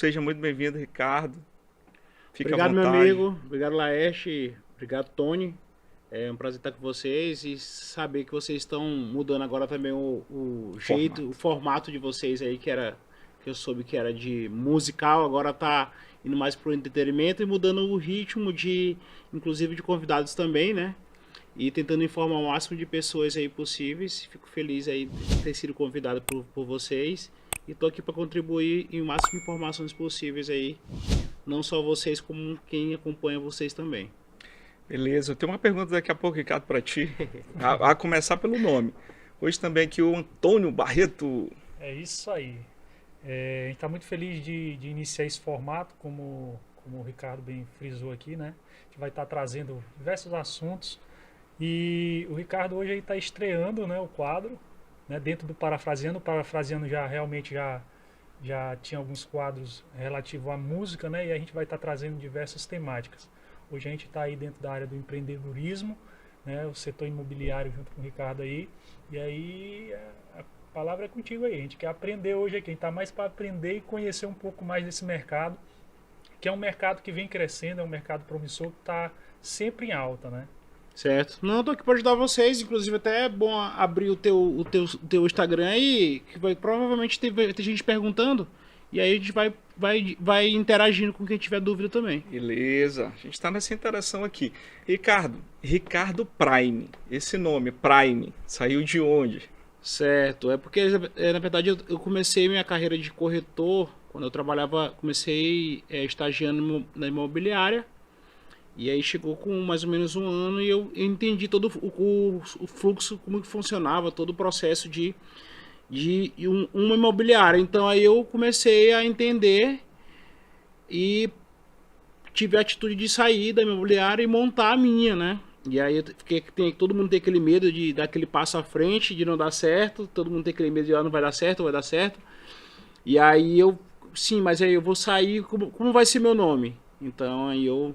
Seja muito bem-vindo, Ricardo. Fique à Obrigado, meu vontade. amigo. Obrigado, Laerte. Obrigado, Tony. É um prazer estar com vocês e saber que vocês estão mudando agora também o jeito, o Formato. formato de vocês aí, que eu soube que era de musical, agora tá indo mais pro entretenimento e mudando o ritmo inclusive de convidados também, né? E tentando informar o máximo de pessoas aí possíveis. Fico feliz aí de ter sido convidado por vocês e tô aqui para contribuir em o máximo de informações possíveis aí, não só vocês, como quem acompanha vocês também. Beleza, eu tenho uma pergunta daqui a pouco, Ricardo, para ti. A começar pelo nome. Hoje também aqui o Antônio Barreto. É isso aí. A gente está muito feliz de iniciar esse formato, como o Ricardo bem frisou aqui, né? A gente vai estar trazendo diversos assuntos. E o Ricardo hoje está estreando, né, o quadro, né, dentro do Parafraseando. O Parafraseando já tinha alguns quadros relativos à música, né? E a gente vai estar trazendo diversas temáticas. Hoje a gente está aí dentro da área do empreendedorismo, né, o setor imobiliário junto com o Ricardo aí. E aí a palavra é contigo aí. A gente quer aprender hoje aqui. A gente está mais para aprender e conhecer um pouco mais desse mercado, que é um mercado que vem crescendo, é um mercado promissor que está sempre em alta, né? Certo. Não, eu tô aqui para ajudar vocês. Inclusive, até é bom abrir o teu Instagram aí, que provavelmente vai ter gente perguntando. E aí a gente vai interagindo com quem tiver dúvida também. Beleza, a gente está nessa interação aqui. Ricardo Prime. Esse nome, Prime, saiu de onde? Certo. É porque, na verdade, eu comecei minha carreira de corretor quando eu trabalhava, comecei estagiando na imobiliária. E aí chegou com mais ou menos um ano e eu entendi todo o fluxo, como que funcionava, todo o processo de uma imobiliária. Então aí eu comecei a entender e tive a atitude de sair da imobiliária e montar a minha, né? E aí todo mundo tem aquele medo de dar aquele passo à frente, de não dar certo, todo mundo tem aquele medo de não vai dar certo, vai dar certo. E aí sim, mas aí eu vou sair, como vai ser meu nome? Então aí eu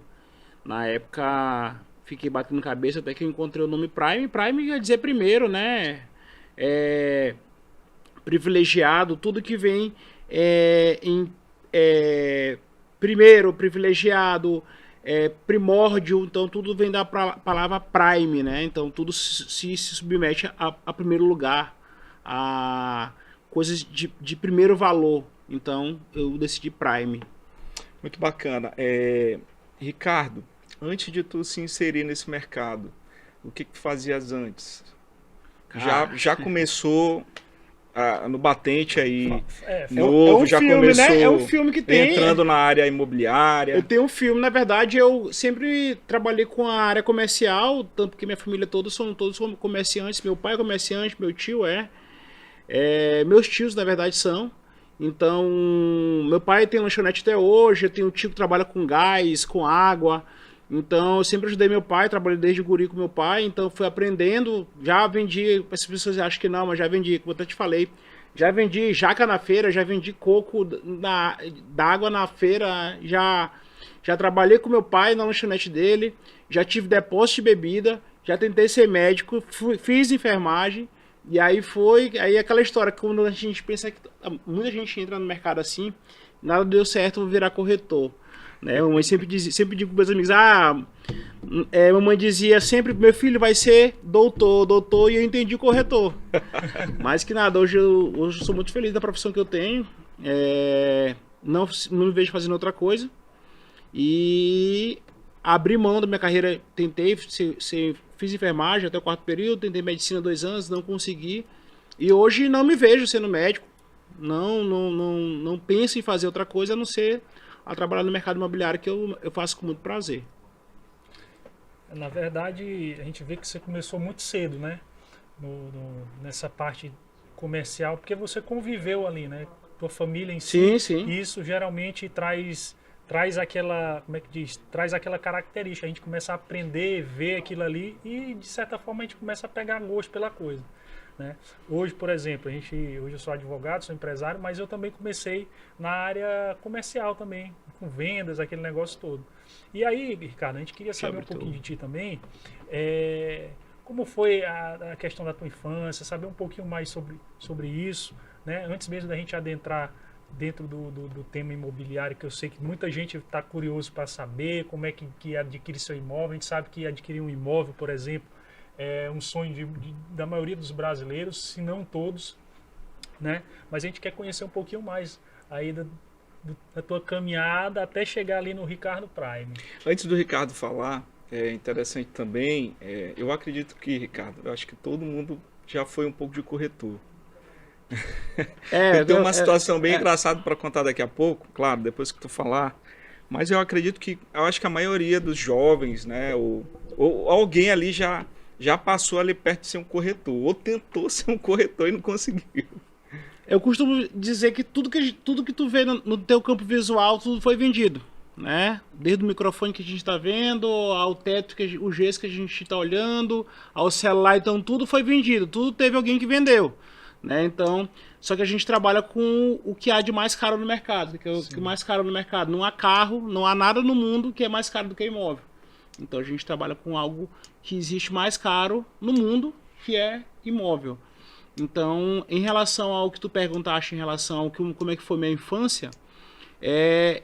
na época, fiquei batendo cabeça até que eu encontrei o nome Prime. Prime quer dizer primeiro, né? É, privilegiado, tudo que vem é, primeiro, privilegiado, primórdio, então tudo vem da palavra Prime, né? Então tudo se submete a primeiro lugar, a coisas de primeiro valor. Então eu decidi Prime. Muito bacana. Ricardo, antes de tu se inserir nesse mercado, o que tu fazias antes? Cara, Já começou no batente aí é novo, um já filme, né? É um começou filme que tem. entrando na área Eu imobiliária. tenho um filme, na verdade, eu sempre trabalhei com a área comercial, tanto que minha família todos são comerciantes, meu pai é comerciante, meu tio meus tios, na verdade, são. Então, meu pai tem lanchonete até hoje, eu tenho um tio que trabalha com gás, com água. Então, eu sempre ajudei meu pai, trabalhei desde guri com meu pai, então fui aprendendo, já vendi, as pessoas acham que não, mas já vendi, como eu até te falei, já vendi jaca na feira, já vendi coco d'água na feira, já trabalhei com meu pai na lanchonete dele, já tive depósito de bebida, já tentei ser médico, fiz enfermagem, e aí aquela história, quando a gente pensa que muita gente entra no mercado assim, nada deu certo, vou virar corretor. Né? Mamãe sempre digo para meus amigos, mamãe dizia sempre, meu filho vai ser doutor, e eu entendi corretor. Mas que nada, hoje eu sou muito feliz da profissão que eu tenho, não me vejo fazendo outra coisa, e abri mão da minha carreira, tentei fiz enfermagem até o quarto período, tentei medicina 2 anos, não consegui, e hoje não me vejo sendo médico, não penso em fazer outra coisa a não ser a trabalhar no mercado imobiliário, que eu faço com muito prazer. Na verdade, a gente vê que você começou muito cedo, né? Nessa parte comercial, porque você conviveu ali, né? Tua família em si. Sim, sim. E isso geralmente traz aquela, como é que diz? Traz aquela característica. A gente começa a aprender, ver aquilo ali e, de certa forma, a gente começa a pegar gosto pela coisa. Né? Hoje, por exemplo, hoje eu sou advogado, sou empresário, mas eu também comecei na área comercial também, com vendas, aquele negócio todo. E aí, Ricardo, a gente queria saber um pouquinho de ti também, como foi a questão da tua infância, saber um pouquinho mais sobre isso, né? Antes mesmo da gente adentrar dentro do tema imobiliário, que eu sei que muita gente está curioso para saber como é que adquire seu imóvel. A gente sabe que adquirir um imóvel, por exemplo, é um sonho da maioria dos brasileiros, se não todos, né? Mas a gente quer conhecer um pouquinho mais aí da tua caminhada até chegar ali no Ricardo Prime. Antes do Ricardo falar, é interessante também, eu acredito que, Ricardo, eu acho que todo mundo já foi um pouco de corretor. Eu tenho uma situação bem engraçada para contar daqui a pouco, claro, depois que tu falar. Mas eu acredito que, eu acho que a maioria dos jovens, né, ou alguém ali já passou ali perto de ser um corretor, ou tentou ser um corretor e não conseguiu. Eu costumo dizer que tudo que tu vê no teu campo visual, tudo foi vendido, né? Desde o microfone que a gente está vendo, ao teto, o gesso que a gente está olhando, ao celular, então tudo foi vendido, tudo teve alguém que vendeu, né? Então, só que a gente trabalha com o que há de mais caro no mercado, que é o que mais caro no mercado. Não há carro, não há nada no mundo que é mais caro do que imóvel. Então a gente trabalha com algo que existe mais caro no mundo, que é imóvel. Então, em relação ao que tu perguntaste, em relação ao como é que foi minha infância,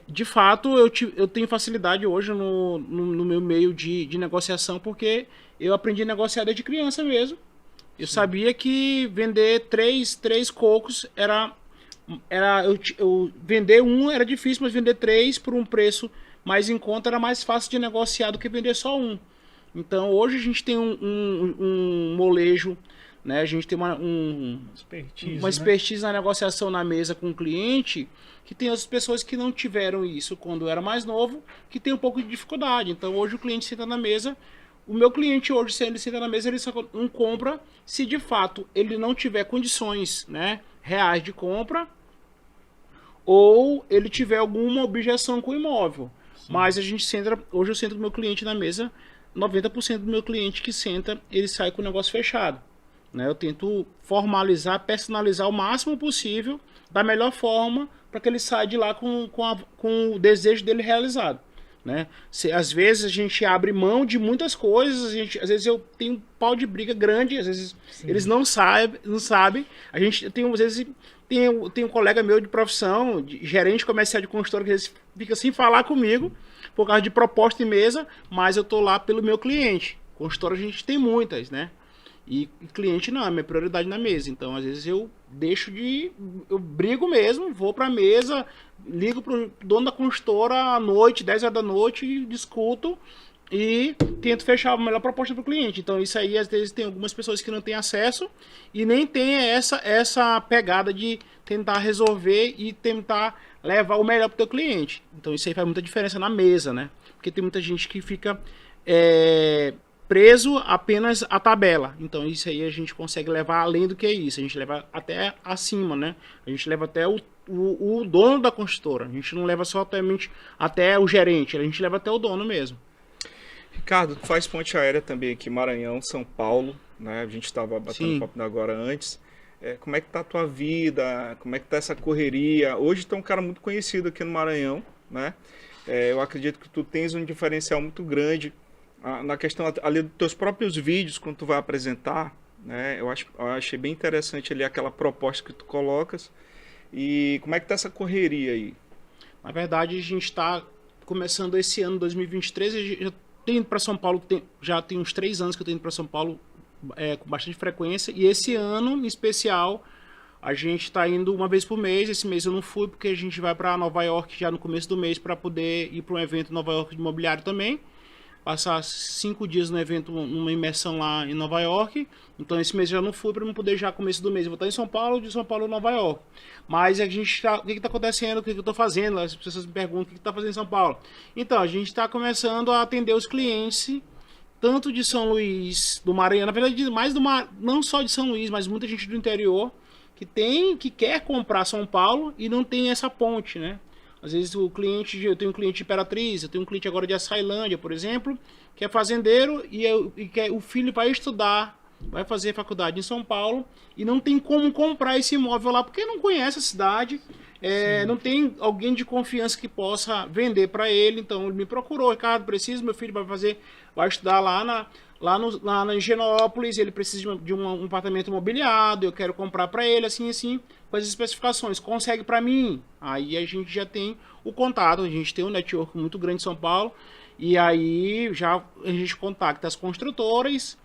de fato eu tenho facilidade hoje no meu meio de negociação, porque eu aprendi a negociar desde criança mesmo. Eu sabia que vender três cocos vender um era difícil, mas vender 3 por um preço mais em conta era mais fácil de negociar do que vender só um. Então hoje a gente tem um molejo, né? A gente tem uma expertise na negociação na mesa com o cliente, que tem as pessoas que não tiveram isso quando era mais novo, que tem um pouco de dificuldade. Então hoje o cliente senta na mesa. O meu cliente hoje, se ele senta na mesa, ele só não compra se de fato ele não tiver condições, né, reais de compra, ou ele tiver alguma objeção com o imóvel. Sim. Mas hoje eu sento com o meu cliente na mesa, 90% do meu cliente que senta, ele sai com o negócio fechado, né? Eu tento formalizar, personalizar o máximo possível, da melhor forma, para que ele saia de lá com o desejo dele realizado, né? Às vezes a gente abre mão de muitas coisas, às vezes eu tenho um pau de briga grande, às vezes Sim. eles não sabem. Às vezes tem um colega meu de profissão, gerente comercial de consultora, que às vezes fica sem falar comigo por causa de proposta em mesa, mas eu tô lá pelo meu cliente. Consultora a gente tem muitas, né? E cliente não, é minha prioridade na mesa. Então, às vezes eu brigo mesmo, vou pra mesa, ligo pro dono da consultora à noite, 10 horas da noite, discuto e tento fechar a melhor proposta pro cliente. Então, isso aí, às vezes, tem algumas pessoas que não têm acesso e nem tem essa pegada de tentar resolver e tentar levar o melhor pro teu cliente. Então, isso aí faz muita diferença na mesa, né? Porque tem muita gente que fica preso apenas à tabela. Então isso aí a gente consegue levar além do que isso. A gente leva até acima, né? A gente leva até o dono da consultora. A gente não leva só até o gerente, a gente leva até o dono mesmo. Ricardo, tu faz ponte aérea também aqui, Maranhão, São Paulo, né? A gente estava batendo papo agora antes. Como é que tá a tua vida? Como é que tá essa correria? Hoje tu é um cara muito conhecido aqui no Maranhão, né? Eu acredito que tu tens um diferencial muito grande na questão ali dos teus próprios vídeos, quando tu vai apresentar, né? Eu achei bem interessante ali aquela proposta que tu colocas. E como é que tá essa correria aí? Na verdade, a gente está começando esse ano, 2023, eu já tenho ido para São Paulo, já tem uns 3 anos que eu tenho ido para São Paulo com bastante frequência, e esse ano, em especial, a gente está indo uma vez por mês. Esse mês eu não fui, porque a gente vai para Nova York já no começo do mês para poder ir para um evento em Nova York de imobiliário também. Passar 5 dias no evento, numa imersão lá em Nova York. Então esse mês eu já não fui, para não poder já começo do mês. Eu vou estar em São Paulo, de São Paulo a Nova York. Mas a gente o que está acontecendo, o que eu estou fazendo? As pessoas me perguntam o que está fazendo em São Paulo. Então, a gente está começando a atender os clientes, tanto de São Luís, do Maranhão, na verdade, não só de São Luís, mas muita gente do interior, que quer comprar São Paulo e não tem essa ponte, né? Às vezes eu tenho um cliente de Imperatriz, eu tenho um cliente agora de Açailândia, por exemplo, que é fazendeiro e o filho vai estudar, vai fazer faculdade em São Paulo e não tem como comprar esse imóvel lá porque não conhece a cidade. não tem alguém de confiança que possa vender para ele. Então ele me procurou, Ricardo, preciso, meu filho vai estudar lá na Higienópolis, ele precisa de um apartamento mobiliado, eu quero comprar para ele, assim, com as especificações, consegue para mim? Aí a gente já tem o contato, a gente tem um network muito grande em São Paulo, e aí já a gente contacta as construtoras,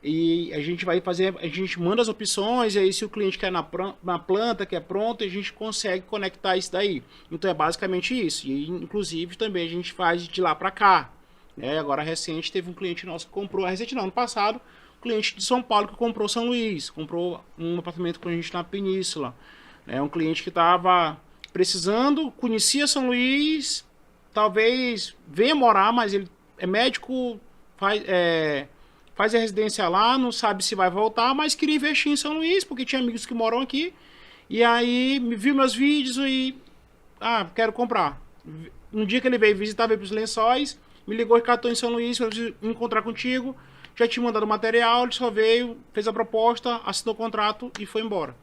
e a gente a gente manda as opções, e aí se o cliente quer na planta, que é pronto, a gente consegue conectar isso daí. Então é basicamente isso, e inclusive também a gente faz de lá para cá. Agora recente teve um cliente nosso que comprou, ano passado, um cliente de São Paulo que comprou São Luís, comprou um apartamento com a gente na Península. É um cliente que estava precisando, conhecia São Luís, talvez venha morar, mas ele é médico, faz a residência lá, não sabe se vai voltar, mas queria investir em São Luís, porque tinha amigos que moram aqui, e aí viu meus vídeos e, quero comprar. Um dia que ele veio visitar, veio para os Lençóis, me ligou, Ricardo, estou em São Luís, eu preciso encontrar contigo, já tinha mandado o material, ele só veio, fez a proposta, assinou o contrato e foi embora.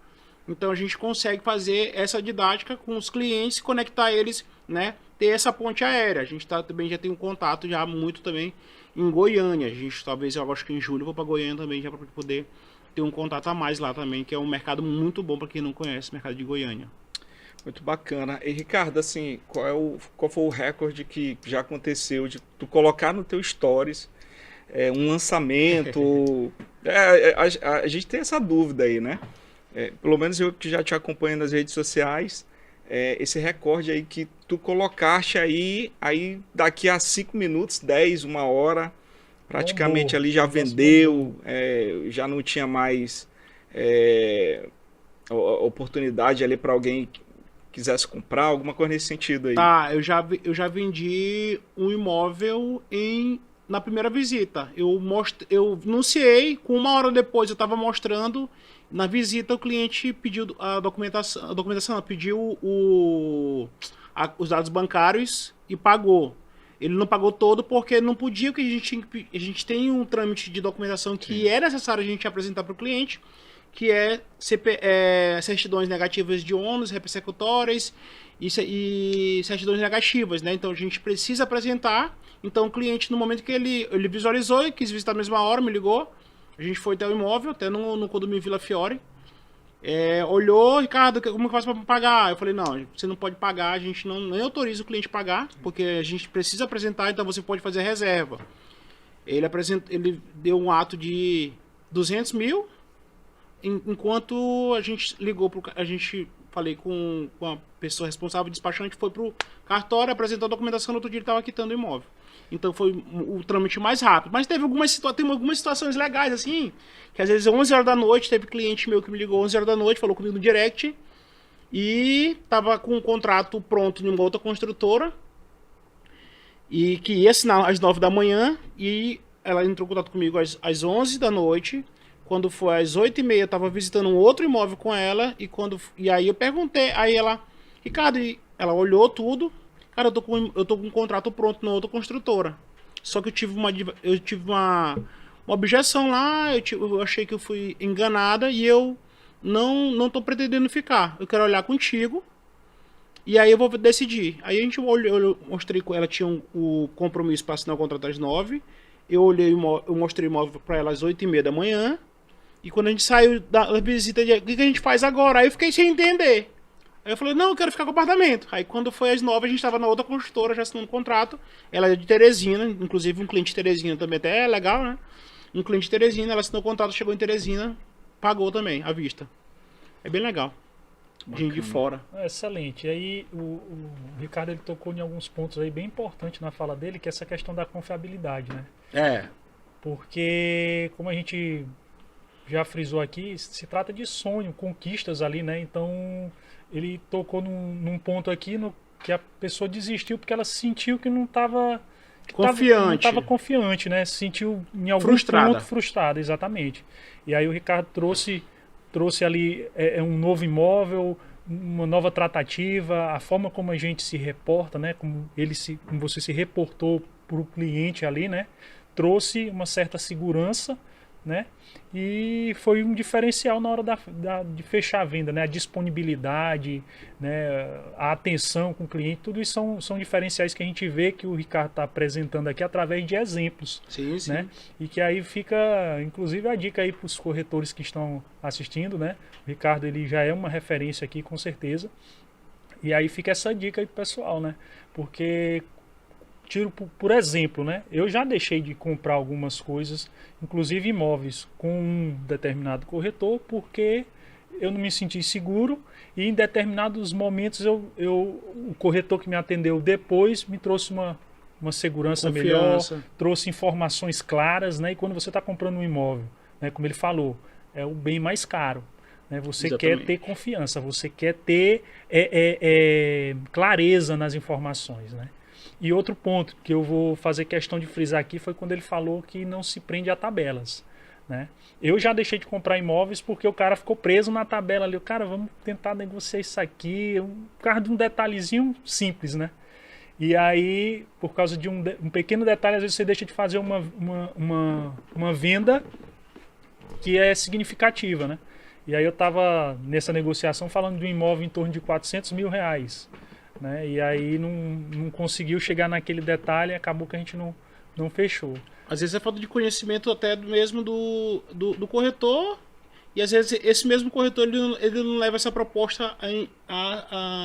Então a gente consegue fazer essa didática com os clientes, conectar eles, né, ter essa ponte aérea. A gente também já tem um contato já muito também em Goiânia. A gente talvez, eu acho que em julho eu vou para Goiânia também, já para poder ter um contato a mais lá também, que é um mercado muito bom para quem não conhece, o mercado de Goiânia. Muito bacana. E Ricardo, assim, qual foi o recorde que já aconteceu de tu colocar no teu stories um lançamento? A gente tem essa dúvida aí, né? Pelo menos eu que já te acompanho nas redes sociais, esse recorde aí que tu colocaste aí daqui a 5 minutos, 10, 1 hora, praticamente ali já vendeu, já não tinha mais oportunidade ali para alguém quisesse comprar, alguma coisa nesse sentido aí. Tá, eu já vendi um imóvel na primeira visita. Eu anunciei, com 1 hora depois eu estava mostrando. Na visita o cliente pediu a documentação, pediu os dados bancários e pagou. Ele não pagou todo porque não podia, porque a gente tem um trâmite de documentação que é necessário a gente apresentar para o cliente, que é certidões negativas de ônus, repersecutórias e certidões negativas, né? Então a gente precisa apresentar. Então o cliente, no momento que ele visualizou e quis visitar na mesma hora, me ligou. A gente foi até o imóvel, até no condomínio Vila Fiore. Olhou, Ricardo, como eu faço para pagar? Eu falei, não, você não pode pagar, a gente não autoriza o cliente a pagar, porque a gente precisa apresentar, então você pode fazer a reserva. Ele deu um ato de 200 mil, enquanto a gente ligou falei com a pessoa responsável, despachante, foi pro cartório, apresentou a documentação, no outro dia ele estava quitando o imóvel. Então foi o trâmite mais rápido. Mas tem algumas situações legais, assim, que às vezes 11 horas da noite, teve cliente meu que me ligou 11 horas da noite, falou comigo no direct, e tava com um contrato pronto em uma outra construtora, e que ia assinar às 9 da manhã, e ela entrou em contato comigo às 11 da noite. Quando foi às 8h30, eu tava visitando um outro imóvel com ela, e aí eu perguntei, aí ela, Ricardo, ela olhou tudo, cara, eu tô com um contrato pronto na outra construtora. Só que eu tive uma objeção lá, eu achei que eu fui enganada e eu não tô pretendendo ficar. Eu quero olhar contigo e aí eu vou decidir. Aí a gente olhou, eu mostrei com ela, tinha o compromisso para assinar o contrato às 9h. Eu mostrei o imóvel para ela às 8h30 da manhã. E quando a gente saiu da visita, o que a gente faz agora? Aí eu fiquei sem entender. Aí eu falei, não, eu quero ficar com o apartamento. Aí quando foi às 9h, a gente estava na outra construtora, já assinando o contrato. Ela é de Teresina, inclusive um cliente de Teresina também, até é legal, né? Um cliente de Teresina, ela assinou o contrato, chegou em Teresina, pagou também, à vista. É bem legal. Gente de fora. Excelente. E aí o Ricardo ele tocou em alguns pontos aí bem importantes na fala dele, que é essa questão da confiabilidade, né? Porque, como a gente já frisou aqui, se trata de sonho, conquistas ali, né? Então ele tocou num ponto aqui que a pessoa desistiu porque ela sentiu que não estava confiante, né? Se sentiu em algum ponto frustrada, exatamente. E aí o Ricardo trouxe ali um novo imóvel, uma nova tratativa, a forma como a gente se reporta, né? Como você se reportou para o cliente ali, né? Trouxe uma certa segurança, né? E foi um diferencial na hora de fechar a venda, né? A disponibilidade, né? A atenção com o cliente, tudo isso são diferenciais que a gente vê que o Ricardo está apresentando aqui através de exemplos. Sim, sim. Né? E que aí fica, inclusive, a dica aí para os corretores que estão assistindo, né? O Ricardo, ele já é uma referência aqui, com certeza. E aí fica essa dica aí pro pessoal, né? Porque, tiro por exemplo, né? Eu já deixei de comprar algumas coisas, inclusive imóveis, com um determinado corretor, porque eu não me senti seguro e em determinados momentos o corretor que me atendeu depois me trouxe uma segurança melhor, trouxe informações claras, né? E quando você está comprando um imóvel, né? Como ele falou, é o bem mais caro. Né? Você Exatamente. quer ter confiança, você quer ter clareza nas informações, né? E outro ponto que eu vou fazer questão de frisar aqui foi quando ele falou que não se prende a tabelas, né? Eu já deixei de comprar imóveis porque o cara ficou preso na tabela ali. O cara, vamos tentar negociar isso aqui, por causa de um detalhezinho simples, né? E aí, por causa de um pequeno detalhe, às vezes você deixa de fazer uma venda que é significativa, né? E aí eu estava nessa negociação falando de um imóvel em torno de R$400 mil, né? E aí não conseguiu chegar naquele detalhe e acabou que a gente não fechou. Às vezes é falta de conhecimento até mesmo do corretor, e às vezes esse mesmo corretor ele não leva essa proposta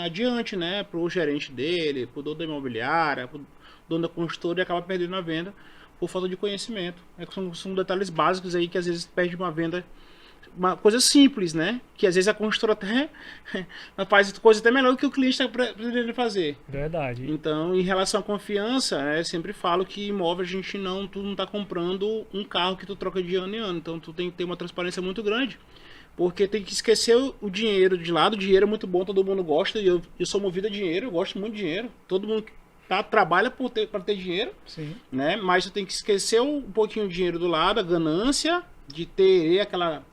adiante, né? Para o gerente dele, para o dono da imobiliária, para o dono da construtora, e acaba perdendo a venda por falta de conhecimento. São detalhes básicos aí que às vezes perde uma venda. Uma coisa simples, né? Que às vezes a construtora até faz coisa até melhor do que o cliente está pretendendo fazer. Verdade. Então, em relação à confiança, eu sempre falo que imóvel tu não está comprando um carro que tu troca de ano em ano. Então, tu tem que ter uma transparência muito grande. Porque tem que esquecer o dinheiro de lado. O dinheiro é muito bom, todo mundo gosta. E eu sou movido a dinheiro, eu gosto muito de dinheiro. Todo mundo trabalha para ter dinheiro. Sim. Né? Mas tu tem que esquecer um pouquinho de dinheiro do lado, a ganância de ter aquela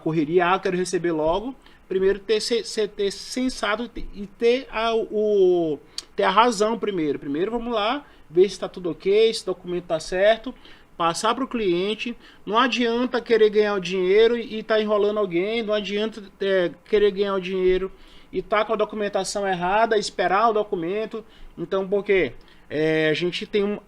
correria, eu quero receber logo. Primeiro ter sensato e ter a razão primeiro. Primeiro vamos lá, ver se está tudo ok, se o documento está certo, passar para o cliente. Não adianta querer ganhar o dinheiro e estar enrolando alguém, não adianta querer ganhar o dinheiro e estar com a documentação errada, esperar o documento. Então, porque a gente tem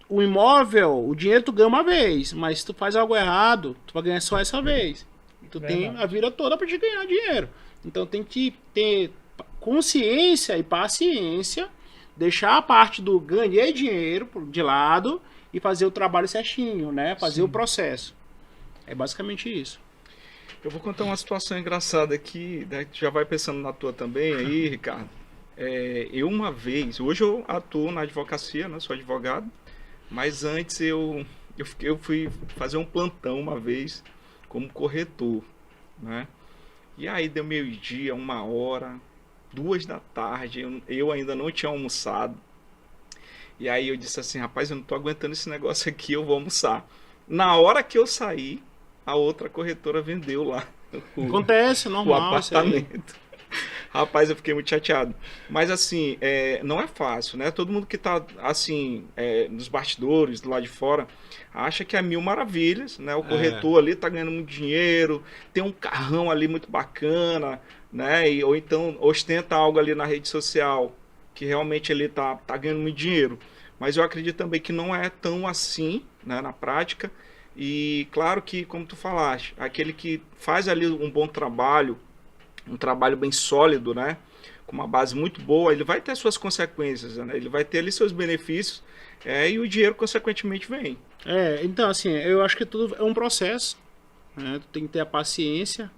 o imóvel, o dinheiro tu ganha uma vez, mas se tu faz algo errado, tu vai ganhar só essa vez. Tu tem a vida toda para te ganhar dinheiro. Então tem que ter consciência e paciência, deixar a parte do ganhei dinheiro de lado e fazer o trabalho certinho, né? Fazer o processo. É basicamente isso. Eu vou contar uma situação engraçada aqui, né? Tu já vai pensando na tua também aí, Ricardo. Eu uma vez, hoje eu atuo na advocacia, né? Sou advogado. Mas antes eu fui fazer um plantão uma vez como corretor, né? E aí deu meio-dia, 1h, 2 da tarde, eu ainda não tinha almoçado. E aí eu disse assim, rapaz, eu não tô aguentando esse negócio aqui, eu vou almoçar. Na hora que eu saí, a outra corretora vendeu lá Acontece, normal, o apartamento. Rapaz, eu fiquei muito chateado. Mas assim, não é fácil, né? Todo mundo que tá assim, nos bastidores, do lado de fora, acha que é mil maravilhas, né? O corretor ali tá ganhando muito dinheiro, tem um carrão ali muito bacana, né? Ou então ostenta algo ali na rede social, que realmente ele tá ganhando muito dinheiro. Mas eu acredito também que não é tão assim, né, na prática. E claro que, como tu falaste, aquele que faz ali um bom trabalho, um trabalho bem sólido, né, com uma base muito boa, ele vai ter suas consequências, né, ele vai ter ali seus benefícios, e o dinheiro consequentemente vem. Então assim, eu acho que tudo é um processo, né, tu tem que ter a paciência,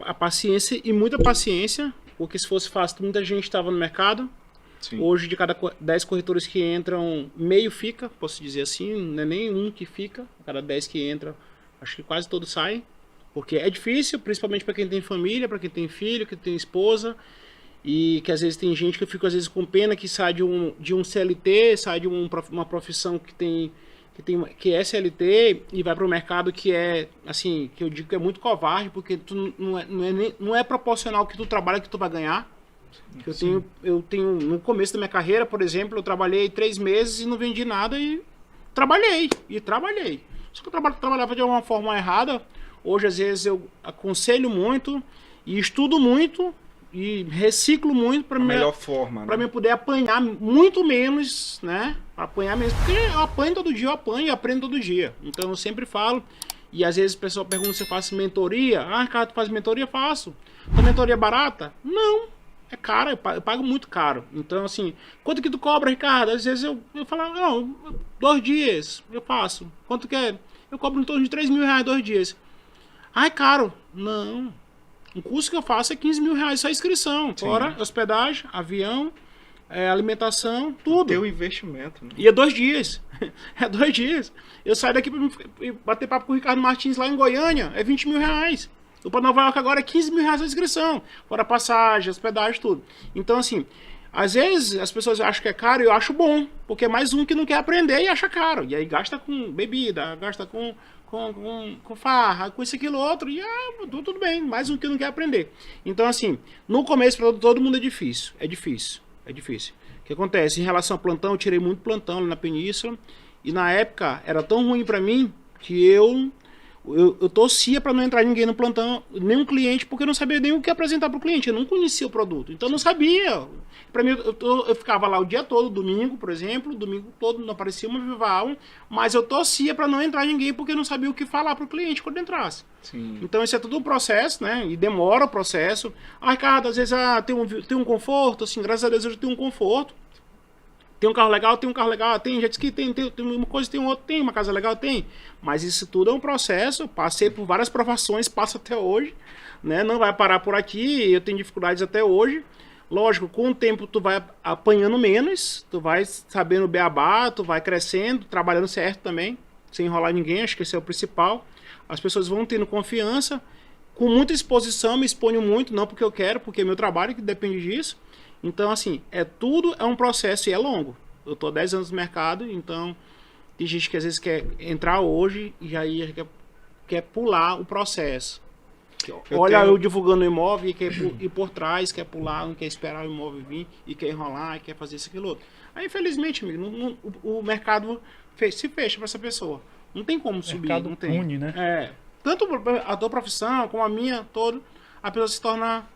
a paciência e muita paciência, porque se fosse fácil, muita gente estava no mercado. Sim. Hoje, de cada 10 corretores que entram, meio fica, posso dizer assim, não é nem um que fica, a cada 10 que entra, acho que quase todos saem. Porque é difícil, principalmente para quem tem família, para quem tem filho, que tem esposa, e que às vezes tem gente que eu fico às vezes com pena que sai de um CLT, sai de uma profissão que é CLT e vai para o mercado que é, assim, que eu digo que é muito covarde, porque tu não é proporcional ao que tu trabalha que tu vai ganhar. Eu tenho, no começo da minha carreira, por exemplo, eu trabalhei 3 meses e não vendi nada e trabalhei. Só que eu trabalhava de uma forma errada. Hoje, às vezes, eu aconselho muito e estudo muito e reciclo muito para melhor forma, para mim poder apanhar muito menos, né? Apanhar menos, porque eu apanho todo dia, eu apanho e aprendo todo dia. Então eu sempre falo, e às vezes o pessoal pergunta se eu faço mentoria. Ah, cara, tu faz mentoria? Faço. Tua mentoria é barata? Não. É caro, eu pago muito caro. Então, assim, quanto que tu cobra, Ricardo? Às vezes eu falo, não, 2 dias eu faço. Quanto que é? Eu cobro em torno de 3 mil reais 2 dias. Ah, é caro. Não. O custo que eu faço é 15 mil reais só a inscrição. Sim. Fora hospedagem, avião, alimentação, tudo. Teu investimento. Né? E é 2 dias. É 2 dias. Eu saio daqui pra bater papo com o Ricardo Martins lá em Goiânia, é 20 mil reais. O para Nova York agora é 15 mil reais a inscrição. Fora passagem, hospedagem, tudo. Então, assim, às vezes as pessoas acham que é caro e eu acho bom. Porque é mais um que não quer aprender e acha caro. E aí gasta com bebida, gasta com farra, com isso, aquilo, outro, e tudo bem, mais um que não quer aprender. Então, assim, no começo, para todo mundo é difícil. É difícil. O que acontece? Em relação ao plantão, eu tirei muito plantão ali na Península, e na época era tão ruim para mim que eu torcia para não entrar ninguém no plantão, nenhum cliente, porque eu não sabia nem o que apresentar para o cliente, eu não conhecia o produto, então eu não sabia. Para mim, eu ficava lá o dia todo, domingo, por exemplo, domingo todo não aparecia uma Viva Alma, mas eu torcia para não entrar ninguém, porque eu não sabia o que falar para o cliente quando entrasse. Sim. Então isso é tudo um processo, né? E demora o processo. Ah, Ricardo, às vezes tem um conforto, assim, graças a Deus eu já tenho um conforto. Tem um carro legal, tem jet ski, tem uma coisa, tem outra, tem uma casa legal, tem. Mas isso tudo é um processo, passei por várias provações, passo até hoje, né? Não vai parar por aqui, eu tenho dificuldades até hoje. Lógico, com o tempo tu vai apanhando menos, tu vai sabendo o beabá, tu vai crescendo, trabalhando certo também, sem enrolar ninguém, acho que esse é o principal. As pessoas vão tendo confiança, com muita exposição, me exponho muito, não porque eu quero, porque é meu trabalho que depende disso. Então, assim, tudo é um processo e é longo. Eu tô há 10 anos no mercado, então tem gente que às vezes quer entrar hoje e aí quer pular o processo. Eu divulgando o imóvel e quer ir por trás, quer pular, não quer esperar o imóvel vir e quer enrolar, e quer fazer isso, aquilo outro. Aí, infelizmente, amigo, o mercado se fecha para essa pessoa. Não tem como subir, não tem. Une, né? Tanto a tua profissão como a minha, a pessoa se torna,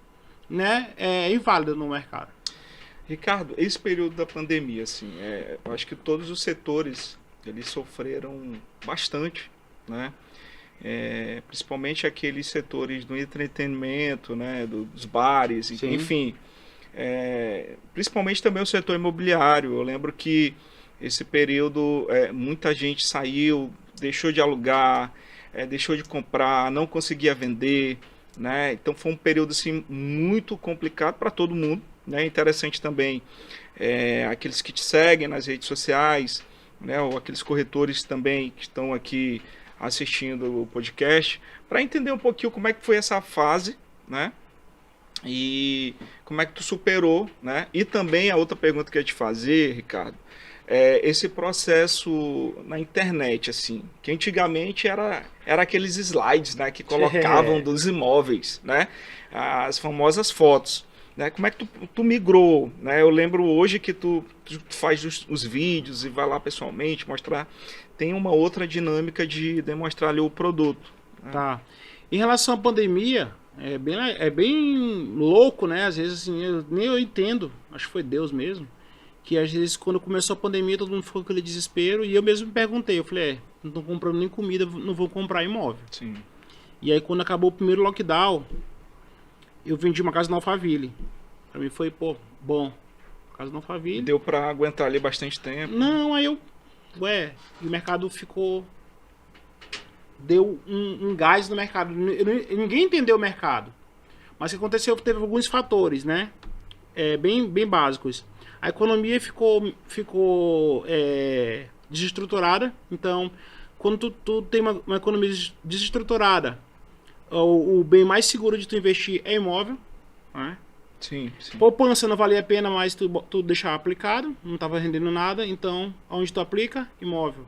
né, inválida no mercado. Ricardo, esse período da pandemia, assim, eu acho que todos os setores eles sofreram bastante, né? Principalmente aqueles setores do entretenimento, né, dos bares, sim, enfim, principalmente também o setor imobiliário. Eu lembro que esse período muita gente saiu, deixou de alugar, deixou de comprar, não conseguia vender, né? Então foi um período assim muito complicado para todo mundo, né? Interessante também aqueles que te seguem nas redes sociais, né? Ou aqueles corretores também que estão aqui assistindo o podcast, para entender um pouquinho como é que foi essa fase, né? E como é que tu superou, né? E também a outra pergunta que eu ia te fazer, Ricardo, esse processo na internet, assim, que antigamente era aqueles slides, né, que colocavam dos imóveis, né? As famosas fotos. Né? Como é que tu migrou? Né? Eu lembro hoje que tu faz os vídeos e vai lá pessoalmente mostrar. Tem uma outra dinâmica de demonstrar ali o produto. Né? Tá. Em relação à pandemia, é bem louco, né? Às vezes assim, nem eu entendo, acho que foi Deus mesmo, que às vezes quando começou a pandemia todo mundo ficou com aquele desespero e eu mesmo me perguntei, eu falei, não tô comprando nem comida, não vou comprar imóvel. Sim. E aí quando acabou o primeiro lockdown, eu vendi uma casa no Alphaville. Pra mim foi, bom. Casa no Alphaville. E deu pra aguentar ali bastante tempo. Não, aí e o mercado ficou... Deu um gás no mercado. Ninguém entendeu o mercado. Mas o que aconteceu teve alguns fatores, né? Bem básicos. A economia ficou desestruturada. Então, quando tu tem uma economia desestruturada, o bem mais seguro de tu investir é imóvel, né? Sim. Poupança não valia a pena mais tu deixar aplicado, não estava rendendo nada, então onde tu aplica? Imóvel.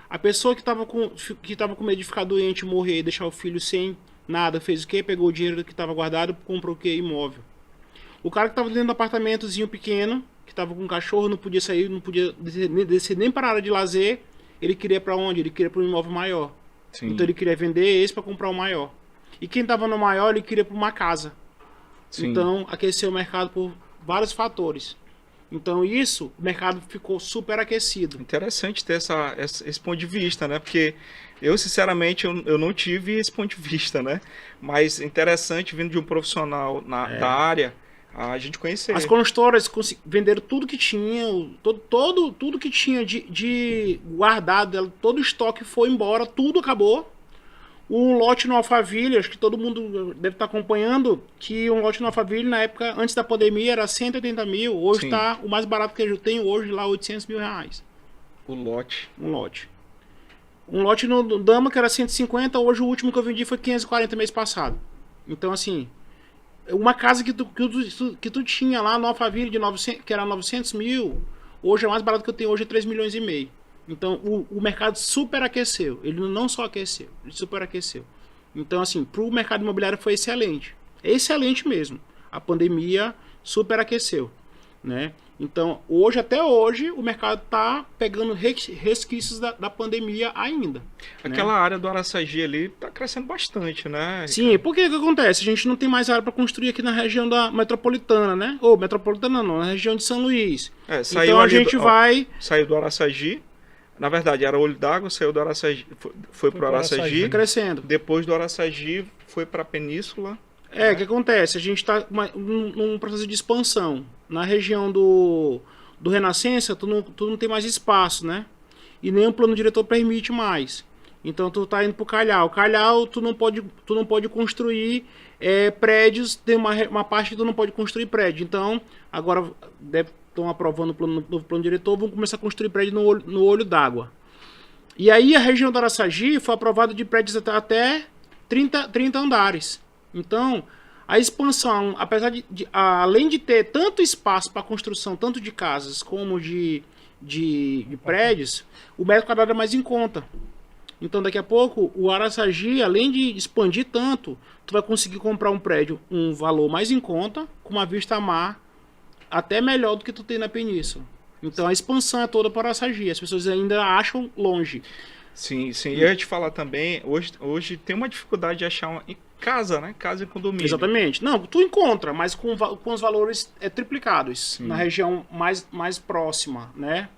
A pessoa que estava com medo de ficar doente, morrer e deixar o filho sem nada, fez o quê? Pegou o dinheiro que estava guardado, comprou o quê? Imóvel. O cara que estava dentro do apartamentozinho pequeno, que estava com um cachorro, não podia sair, não podia descer nem para a área de lazer, ele queria para onde? Ele queria para um imóvel maior. Sim. Então ele queria vender esse para comprar o maior. E quem estava no maior, ele queria para uma casa. Sim. Então aqueceu o mercado por vários fatores. Então o mercado ficou super aquecido. Interessante ter esse ponto de vista, né? Porque eu, sinceramente, eu não tive esse ponto de vista, né? Mas interessante, vindo de um profissional da área, a gente conhecer. As construtoras venderam tudo que tinha, tudo que tinha de guardado, todo o estoque foi embora, tudo acabou. Um lote no Alphaville, acho que todo mundo deve estar acompanhando, que um lote no Alphaville, na época, antes da pandemia, era 180 mil. Hoje está o mais barato que eu tenho hoje lá, 800 mil reais. O lote. Um lote. Um lote no Dama, que era 150, hoje o último que eu vendi foi 540 mês passado. Então, assim, uma casa que tu tinha lá no Alphaville, que era 900 mil, hoje é mais barato que eu tenho hoje, é 3 milhões e meio. Então, o mercado superaqueceu. Ele não só aqueceu, ele superaqueceu. Então, assim, para o mercado imobiliário foi excelente. Excelente mesmo. A pandemia superaqueceu, né? Então, até hoje, o mercado está pegando resquícios da pandemia ainda. Aquela área do Araçagi ali está crescendo bastante, né? Sim, porque que acontece? A gente não tem mais área para construir aqui na região da metropolitana, né? Ou metropolitana não, na região de São Luís. Então a gente saiu do Araçagi. Na verdade, era Olho d'Água, saiu do Araçagi, foi para o Araçagi. Foi crescendo. Depois do Araçagi, foi para a Península. O que acontece? A gente está num processo de expansão. Na região do Renascença, tu não tem mais espaço, né? E nem o plano diretor permite mais. Então, tu tá indo pro Calhau. Calhau, tu não pode construir prédios, tem uma parte que tu não pode construir prédio. Então, agora estão aprovando o novo plano diretor, vão começar a construir prédio no Olho d'Água. E aí a região do Araçagi foi aprovada de prédios até 30 andares. Então, a expansão, apesar além de ter tanto espaço para construção, tanto de casas como de prédios, o metro quadrado é mais em conta. Então, daqui a pouco, o Araçagi, além de expandir tanto, tu vai conseguir comprar um prédio, um valor mais em conta, com uma vista a mar, até melhor do que tu tem na Península. Então a expansão é toda para Araçagi. As pessoas ainda acham longe. Sim. E eu ia te falar também, hoje tem uma dificuldade de achar uma casa, né? Casa em condomínio. Exatamente. Não, tu encontra, mas com os valores triplicados. Sim. Na região mais próxima, né?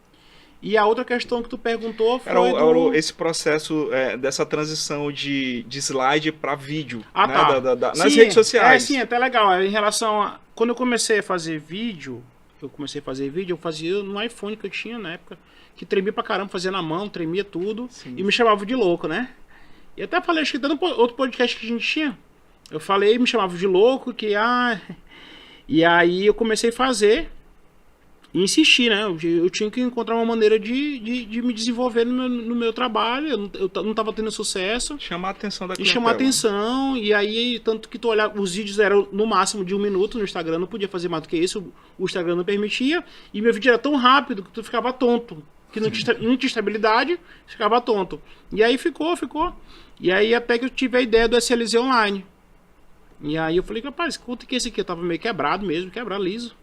E a outra questão que tu perguntou foi era esse processo dessa transição de slide para vídeo, né? Tá. Nas redes sociais. Sim, até legal. Em relação a... Quando eu comecei a fazer vídeo, eu fazia no iPhone que eu tinha na época, que tremia pra caramba, fazia na mão, tremia tudo, sim, e me chamava de louco, né? E até falei, acho que dando outro podcast que a gente tinha, eu falei, me chamava de louco, e aí eu comecei a fazer e insistir, né? Eu tinha que encontrar uma maneira de me desenvolver no meu trabalho. Eu não estava tendo sucesso. Chamar a atenção da clientela. E chamar a atenção. E aí, tanto que tu olhar, os vídeos eram no máximo de 1 minuto no Instagram, não podia fazer mais do que isso. O Instagram não permitia. E meu vídeo era tão rápido que tu ficava tonto. Que não tinha estabilidade, ficava tonto. E aí ficou. E aí até que eu tive a ideia do SLZ Online. E aí eu falei, rapaz, quanto que esse aqui? Eu tava meio quebrado mesmo, liso.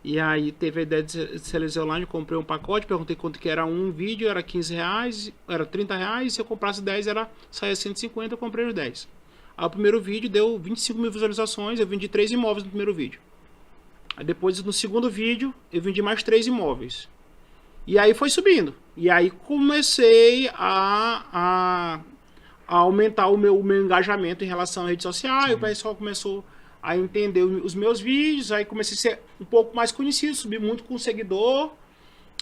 E aí teve a ideia de SLZ Online, comprei um pacote, perguntei quanto que era um vídeo, era 15 reais, era 30 reais, se eu comprasse 10 saia 150, eu comprei os 10. Aí o primeiro vídeo deu 25 mil visualizações, eu vendi 3 imóveis no primeiro vídeo. Aí depois no segundo vídeo, eu vendi mais 3 imóveis. E aí foi subindo. E aí comecei a aumentar o meu engajamento em relação à rede social, e o pessoal começou a entender os meus vídeos, aí comecei a ser um pouco mais conhecido, subi muito com o seguidor,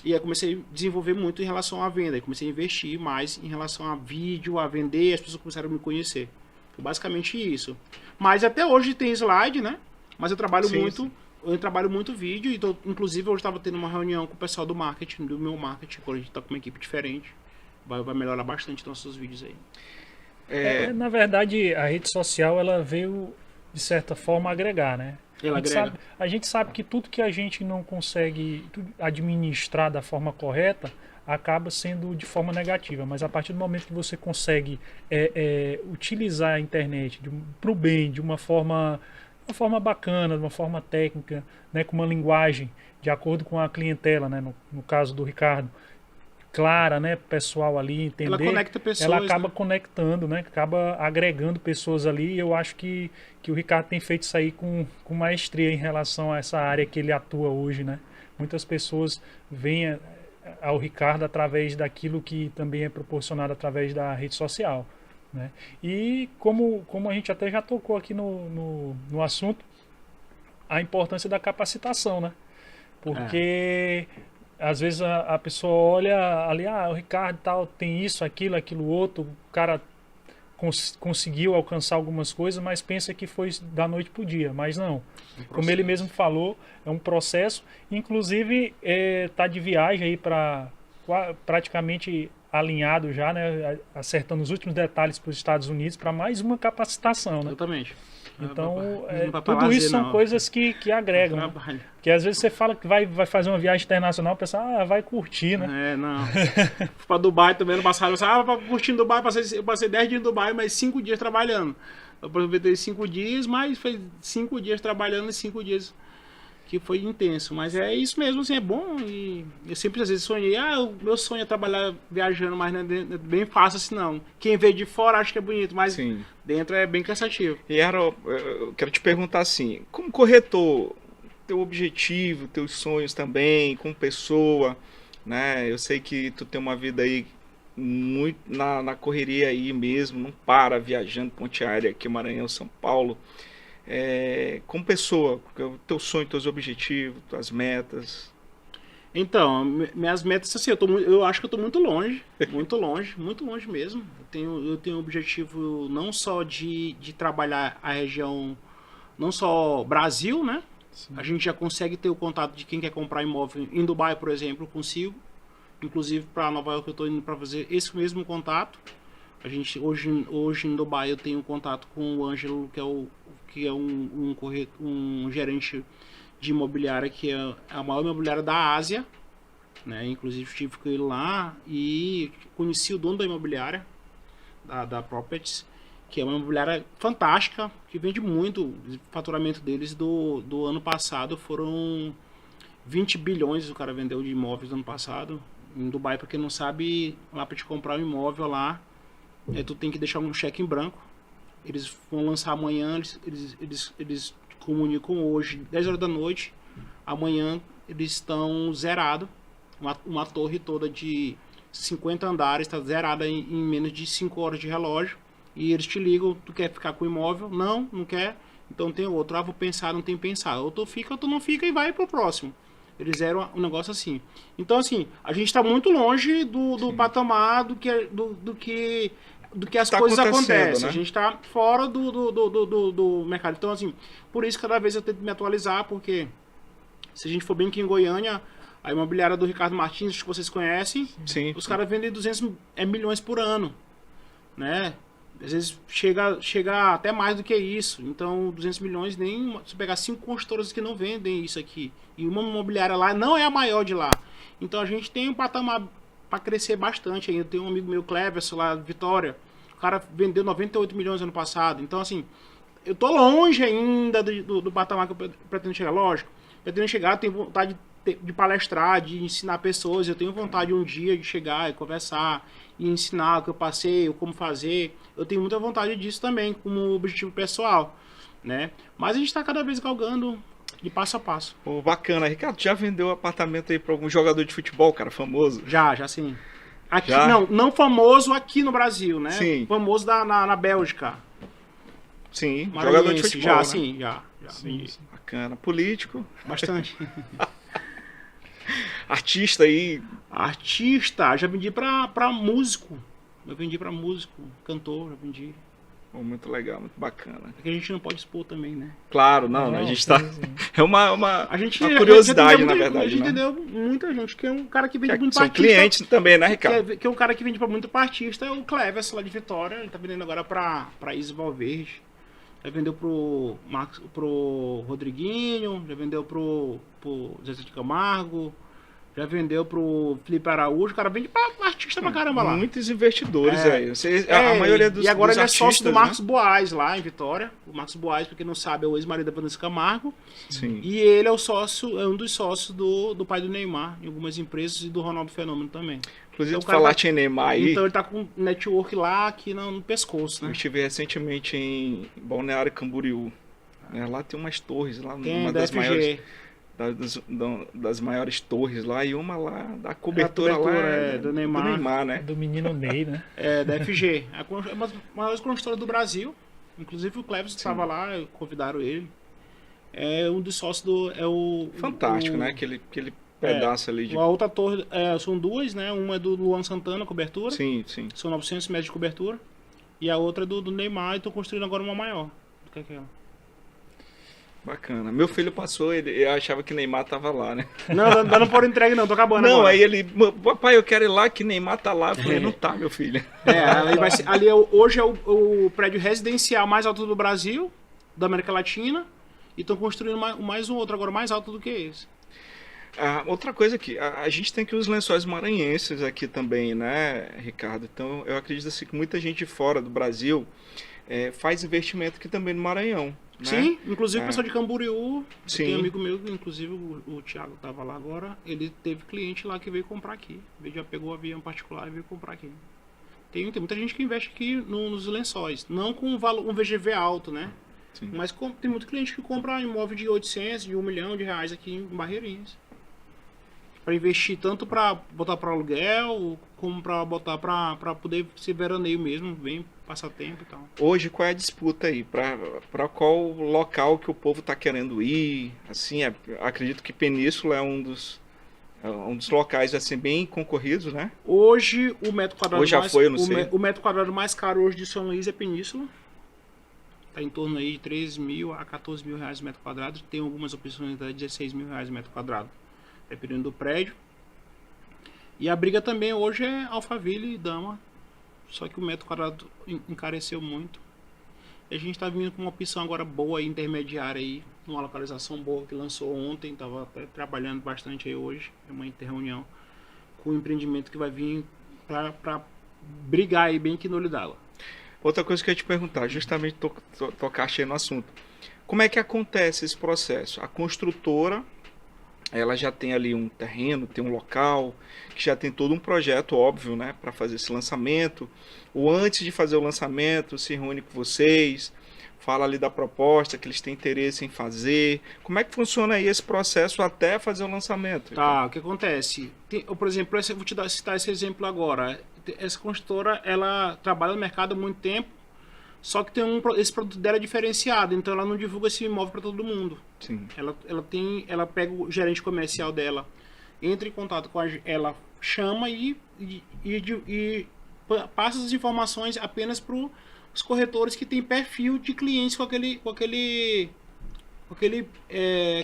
e aí comecei a desenvolver muito em relação à venda, aí comecei a investir mais em relação a vídeo, a vender, as pessoas começaram a me conhecer. Foi basicamente isso. Mas até hoje tem slide, né? Mas eu trabalho muito vídeo, então, inclusive hoje estava tendo uma reunião com o pessoal do marketing, do meu marketing, quando a gente está com uma equipe diferente, vai melhorar bastante nossos vídeos aí. Na verdade, a rede social, ela veio de certa forma agregar, né? A gente sabe que tudo que a gente não consegue administrar da forma correta acaba sendo de forma negativa, mas a partir do momento que você consegue utilizar a internet para o bem, de uma forma bacana, de uma forma técnica, né, com uma linguagem de acordo com a clientela, né, no caso do Ricardo, clara, né, pessoal ali, entender. Ela conecta pessoas, ela acaba né? conectando, né, acaba agregando pessoas ali, e eu acho que o Ricardo tem feito isso aí com maestria em relação a essa área que ele atua hoje, né. Muitas pessoas veem ao Ricardo através daquilo que também é proporcionado através da rede social, né. E como a gente até já tocou aqui no assunto, a importância da capacitação, né, porque às vezes a pessoa olha ali, o Ricardo tal, tem isso, aquilo outro, o cara conseguiu alcançar algumas coisas, mas pensa que foi da noite pro dia, mas não. Como ele mesmo falou, é um processo, inclusive tá de viagem aí para praticamente alinhado já, né, acertando os últimos detalhes para os Estados Unidos para mais uma capacitação, né? Exatamente. Então, tudo isso são coisas que agregam. Né? Porque às vezes você fala que vai fazer uma viagem internacional, o pessoal vai curtir, né? Não. Fui pra Dubai também no passado. Eu curtindo Dubai, eu passei 10 dias em Dubai, mas 5 dias trabalhando. Eu aproveitei 5 dias, mas foi 5 dias trabalhando e 5 dias que foi intenso. Mas é isso mesmo, assim, é bom. E eu sempre às vezes sonhei, o meu sonho é trabalhar viajando, mas não é bem fácil assim não. Quem vê de fora acha que é bonito, mas sim, dentro é bem cansativo. E eu quero te perguntar assim, como corretor, teu objetivo, teus sonhos também, como pessoa, né? Eu sei que tu tem uma vida aí muito na correria aí mesmo, não para viajando, ponte aérea aqui, Maranhão, São Paulo. Como pessoa, o teu sonho, teus objetivos, tuas metas? Então, minhas metas, assim, eu acho que eu tô muito longe mesmo. Eu tenho um objetivo não só de trabalhar a região, não só Brasil, né? Sim. A gente já consegue ter o contato de quem quer comprar imóvel em Dubai, por exemplo, eu consigo. Inclusive para Nova York eu tô indo para fazer esse mesmo contato. A gente hoje em Dubai eu tenho contato com o Ângelo, que é um gerente de imobiliária, que é a maior imobiliária da Ásia, né? Inclusive estive com ele lá e conheci o dono da imobiliária, da Properties, que é uma imobiliária fantástica, que vende muito. O faturamento deles do ano passado foram 20 bilhões, o cara vendeu de imóveis no ano passado. Em Dubai, para quem não sabe, lá para te comprar um imóvel lá, tu tem que deixar um cheque em branco. Eles vão lançar amanhã, eles comunicam hoje, 10 horas da noite. Amanhã eles estão zerados. Uma torre toda de 50 andares, está zerada em menos de 5 horas de relógio. E eles te ligam, tu quer ficar com o imóvel? Não quer? Então tem outro. Vou pensar, não tem pensar. Ou tu fica, ou tu não fica e vai pro próximo. Eles eram um negócio assim. Então, assim, a gente está muito longe do patamar do que as coisas acontecem, né? A gente está fora do mercado. Então, assim, por isso cada vez eu tento me atualizar, porque se a gente for bem aqui em Goiânia, a imobiliária do Ricardo Martins, que vocês conhecem, sim, os caras vendem 200 milhões por ano, né? Às vezes chega até mais do que isso. Então, 200 milhões, nem se pegar 5 construtoras que não vendem isso aqui. E uma imobiliária lá não é a maior de lá. Então, a gente tem um patamar para crescer bastante ainda. Tem um amigo meu, Cleverson, lá de Vitória. O cara vendeu 98 milhões ano passado. Então, assim, eu tô longe ainda do patamar que eu pretendo chegar. Lógico, pretendo chegar, eu tenho vontade de palestrar, de ensinar pessoas. Eu tenho vontade um dia de chegar e conversar e ensinar o que eu passei, como fazer. Eu tenho muita vontade disso também, como objetivo pessoal, né? Mas a gente está cada vez galgando de passo a passo. Pô, bacana. Ricardo, já vendeu apartamento aí para algum jogador de futebol, cara, famoso? Já sim. Aqui, já? Não famoso aqui no Brasil, né? Sim. Famoso na Bélgica. Sim, jogador de futebol, já, né? Sim, já. Sim. Bacana. Político? Bastante. Artista aí? Artista, já vendi pra músico. Eu vendi pra músico, cantor, já vendi. Oh, muito legal, muito bacana. Porque a gente não pode expor também, né? Claro, não, a gente tá... É uma curiosidade, na verdade, a gente entendeu muita gente, que é um cara que vende muito pra artista. São clientes também, né, Ricardo? Que é um cara que vende pra muito artista, é o Cleverson lá de Vitória. Ele tá vendendo agora pra Isa Valverde. Já vendeu pro Rodriguinho, já vendeu pro Zé de Camargo, Já vendeu pro Felipe Araújo, o cara vende pra artista pra caramba lá. Muitos investidores aí. A maioria dos E agora dos ele é sócio do artistas, Marcos né? Boaz lá em Vitória. O Marcos Boaz, pra quem não sabe, é o ex-marido da Vanessa Camargo. Sim. E ele é o sócio, é um dos sócios do pai do Neymar em algumas empresas e do Ronaldo Fenômeno também. Inclusive, Então, tu o cara falaste em Neymar aí. Então ele tá com network lá aqui no pescoço, Eu né? estive recentemente em Balneário Camboriú. Lá tem umas torres, lá Tem uma da das FG. maiores, das maiores torres lá, e uma lá da cobertura, lá do Neymar. do Neymar, né? Do menino Ney, né? É, da FG. É uma das maiores construtoras do Brasil. Inclusive o Cleves estava lá, convidaram ele. É um dos sócios do... É o, Fantástico, o, né? Aquele pedaço ali de... A outra torre, são duas, né? Uma é do Luan Santana, cobertura. Sim, sim. São 900 metros de cobertura. E a outra é do Neymar, e estão construindo agora uma maior do que aquela. Bacana. Meu filho passou, ele achava que Neymar tava lá, né? Não, não por entregue não, tô acabando Não, agora. aí ele, papai, eu quero ir lá que Neymar tá lá. Eu falei, não tá, meu filho. Ali hoje é o prédio residencial mais alto do Brasil, da América Latina, e estão construindo mais um outro agora mais alto do que esse. Outra coisa aqui, a gente tem aqui os lençóis maranhenses aqui também, né, Ricardo? Então eu acredito assim, que muita gente de fora do Brasil faz investimento aqui também no Maranhão. Né? Sim, inclusive o pessoal de Camboriú, Sim. tem um amigo meu, inclusive o Thiago estava lá agora, ele teve cliente lá que veio comprar aqui. Ele já pegou o avião particular e veio comprar aqui. Tem muita gente que investe aqui nos lençóis, não com um VGV alto, né? Sim. Mas tem muito cliente que compra imóvel de 800, de R$1 milhão aqui em Barreirinhas. Para investir tanto para botar para aluguel, como para botar para poder ser veraneio mesmo, bem passar tempo e tal. Hoje, qual é a disputa aí? Para qual local que o povo está querendo ir? Assim, acredito que Península é um dos locais assim, bem concorridos, né? Hoje, o metro quadrado Hoje já foi, eu não sei. O metro quadrado mais caro hoje de São Luís é Península. Está em torno aí de 13 mil a 14 mil reais o metro quadrado. Tem algumas opções de 16 mil reais o metro quadrado. Dependendo do prédio. E a briga também hoje é Alphaville e Dama. Só que o metro quadrado encareceu muito. E a gente está vindo com uma opção agora boa, intermediária aí, numa localização boa que lançou ontem. Estava até trabalhando bastante aí hoje. É uma interreunião com o empreendimento que vai vir para brigar aí bem aqui no olho d'água. Outra coisa que eu ia te perguntar, justamente tocaste aí no assunto. Como é que acontece esse processo? A construtora, ela já tem ali um terreno, tem um local, que já tem todo um projeto, óbvio, né, para fazer esse lançamento. Ou antes de fazer o lançamento, se reúne com vocês, fala ali da proposta que eles têm interesse em fazer. Como é que funciona aí esse processo até fazer o lançamento? Tá, o que acontece? Por exemplo, eu vou te citar esse exemplo agora. Essa construtora, ela trabalha no mercado há muito tempo, só que esse produto dela é diferenciado, então ela não divulga esse imóvel para todo mundo. Sim. Ela pega o gerente comercial dela, entra em contato com ela, chama e passa as informações apenas para os corretores que têm perfil de clientes com aquele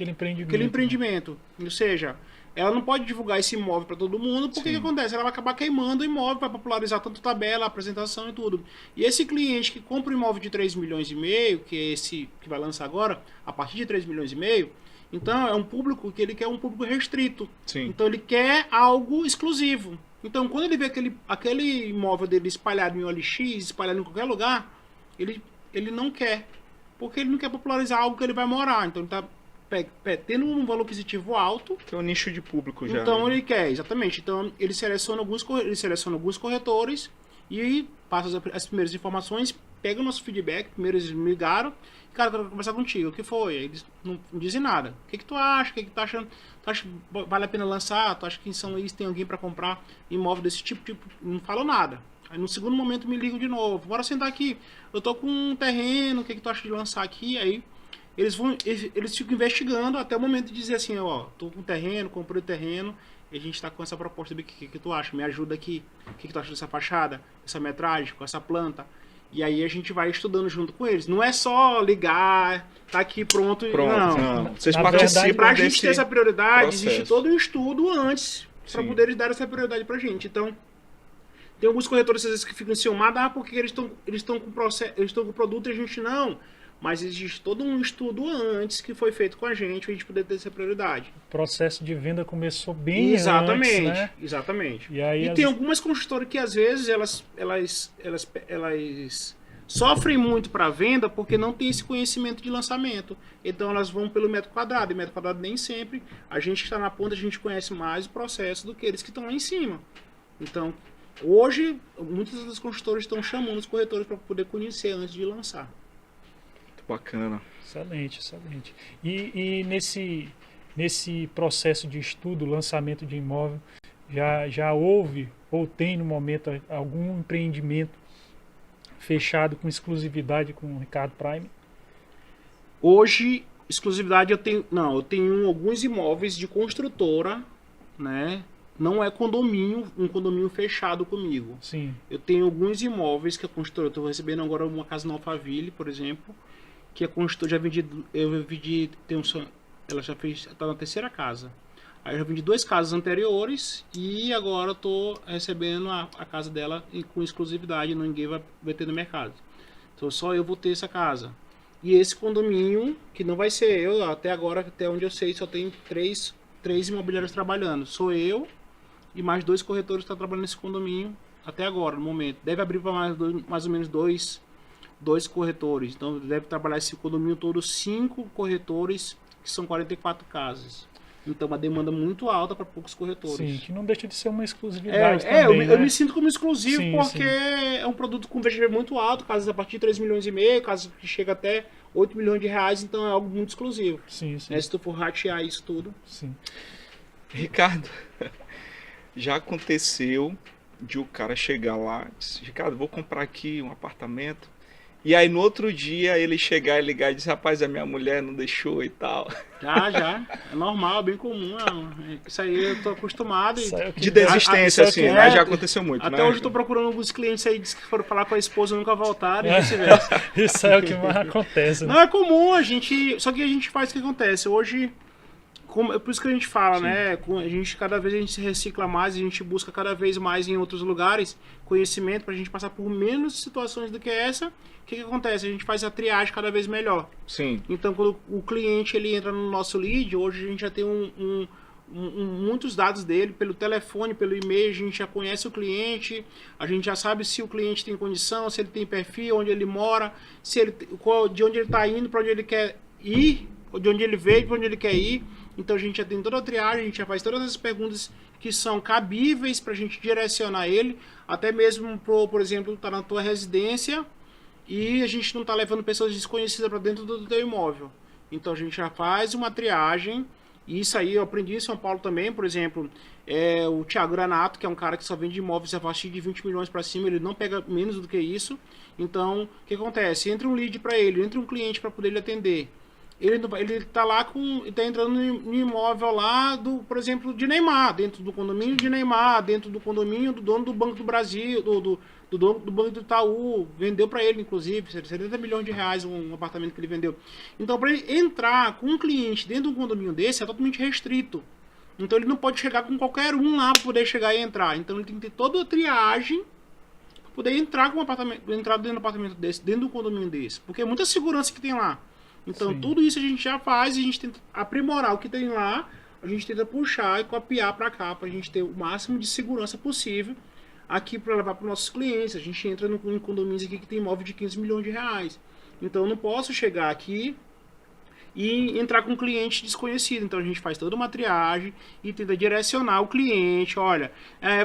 empreendimento. Ou seja, ela não pode divulgar esse imóvel para todo mundo, porque o que acontece? Ela vai acabar queimando o imóvel, vai popularizar tanto a tabela, a apresentação e tudo. E esse cliente que compra um imóvel de 3,5 milhões, que é esse que vai lançar agora, a partir de 3,5 milhões, então é um público que ele quer um público restrito. Sim. Então ele quer algo exclusivo. Então quando ele vê aquele imóvel dele espalhado em OLX, espalhado em qualquer lugar, ele não quer. Porque ele não quer popularizar algo que ele vai morar. Então ele está tendo um valor aquisitivo alto. Tem um nicho de público já. Então né? ele quer, exatamente. Então ele seleciona alguns corretores e passa as primeiras informações, pega o nosso feedback. Primeiro eles me ligaram, cara, eu quero conversar contigo. O que foi? Eles não dizem nada. O que tu acha? O que tu tá achando? Tu acha que vale a pena lançar? Tu acha que em São Luís tem alguém para comprar imóvel desse tipo? Não falam nada. Aí no segundo momento me ligam de novo. Bora sentar aqui. Eu tô com um terreno, o que tu acha de lançar aqui? Aí eles ficam investigando até o momento de dizer assim, ó, tô com terreno, comprei o terreno, e a gente tá com essa proposta, o que tu acha? Me ajuda aqui. O que tu acha dessa fachada, essa metragem, com essa planta? E aí a gente vai estudando junto com eles. Não é só ligar, tá aqui pronto. Não. Vocês Na participam verdade, pra gente ter essa prioridade, processo. Existe todo um estudo antes para Sim. poder dar essa prioridade pra gente. Então, tem alguns corretores às vezes que ficam enciumados, porque eles estão com o produto e a gente não. mas existe todo um estudo antes que foi feito com a gente pra gente poder ter essa prioridade. O processo de venda começou bem Exatamente, antes, né? exatamente. E tem algumas construtoras que às vezes elas sofrem muito para venda porque não tem esse conhecimento de lançamento. Então elas vão pelo metro quadrado. E metro quadrado nem sempre, a gente que está na ponta, a gente conhece mais o processo do que eles que estão lá em cima. Então, hoje, muitas das construtoras estão chamando os corretores para poder conhecer antes de lançar. Muito bacana. Excelente, excelente. E nesse processo de estudo, lançamento de imóvel, já houve ou tem no momento algum empreendimento fechado com exclusividade com o Ricardo Prime? Hoje, exclusividade eu tenho alguns imóveis de construtora, né? Não é condomínio, um condomínio fechado comigo. Sim. Eu tenho alguns imóveis que a construtora, estou recebendo agora uma casa no Alphaville, por exemplo, que a construtora já vendi, ela já fez, está na terceira casa. Aí eu já vendi 2 casas anteriores e agora estou recebendo a casa dela com exclusividade, ninguém vai ter no mercado. Então só eu vou ter essa casa. E esse condomínio, que não vai ser eu, até agora, até onde eu sei, só tem 3 imobiliários trabalhando. Sou eu e mais 2 corretores que estão trabalhando nesse condomínio até agora, no momento. Deve abrir para mais ou menos dois corretores. Então deve trabalhar esse condomínio todo 5 corretores, que são 44 casas. Então, uma demanda muito alta para poucos corretores. Sim, que não deixa de ser uma exclusividade também, eu me sinto como exclusivo, sim, porque sim. é um produto com VGV muito alto, casas a partir de 3 milhões e meio, casas que chega até 8 milhões de reais, então é algo muito exclusivo. Sim, sim. Né? Se tu for ratear isso tudo. Sim. Ricardo, já aconteceu de o cara chegar lá e dizer, Ricardo, vou comprar aqui um apartamento. E aí no outro dia ele chegar e ligar e dizer, rapaz, a minha mulher não deixou e tal. Já. É normal, é bem comum. Isso aí eu tô acostumado. De desistência, assim, né? Já aconteceu muito, até né? hoje eu tô procurando alguns clientes aí que foram falar com a esposa e nunca voltaram e vice-versa. Isso é o que mais acontece. Né? Não, é comum, só que a gente faz o que acontece. Hoje, é por isso que a gente fala, sim, né? Cada vez a gente se recicla mais, a gente busca cada vez mais em outros lugares conhecimento pra gente passar por menos situações do que essa. O que acontece? A gente faz a triagem cada vez melhor. Sim. Então, quando o cliente ele entra no nosso lead, hoje a gente já tem muitos dados dele, pelo telefone, pelo e-mail, a gente já conhece o cliente, a gente já sabe se o cliente tem condição, se ele tem perfil, onde ele mora, de onde ele está indo, para onde ele quer ir, de onde ele veio, para onde ele quer ir. Então a gente já tem toda a triagem, a gente já faz todas as perguntas que são cabíveis para a gente direcionar ele, até mesmo, por exemplo, tá na tua residência e a gente não está levando pessoas desconhecidas para dentro do teu imóvel. Então a gente já faz uma triagem, e isso aí eu aprendi em São Paulo também, por exemplo, o Thiago Granato, que é um cara que só vende imóveis a partir de 20 milhões para cima, ele não pega menos do que isso. Então, o que acontece? Entra um lead para ele, entra um cliente para poder ele atender. Ele tá lá tá entrando no imóvel lá por exemplo, de Neymar, dentro do condomínio de Neymar, dentro do condomínio do dono do Banco do Brasil, do dono do Banco do Itaú, vendeu para ele, inclusive, 70 milhões de reais um apartamento que ele vendeu. Então, para ele entrar com um cliente dentro de um condomínio desse, é totalmente restrito. Então, ele não pode chegar com qualquer um lá para poder chegar e entrar. Então, ele tem que ter toda a triagem para poder entrar dentro do apartamento desse, dentro do condomínio desse. Porque é muita segurança que tem lá. Então, sim, tudo isso a gente já faz e a gente tenta aprimorar o que tem lá, a gente tenta puxar e copiar para cá, para a gente ter o máximo de segurança possível aqui para levar para os nossos clientes. A gente entra em condomínios aqui que tem imóvel de 15 milhões de reais. Então, eu não posso chegar aqui e entrar com um cliente desconhecido. Então, a gente faz toda uma triagem e tenta direcionar o cliente. Olha,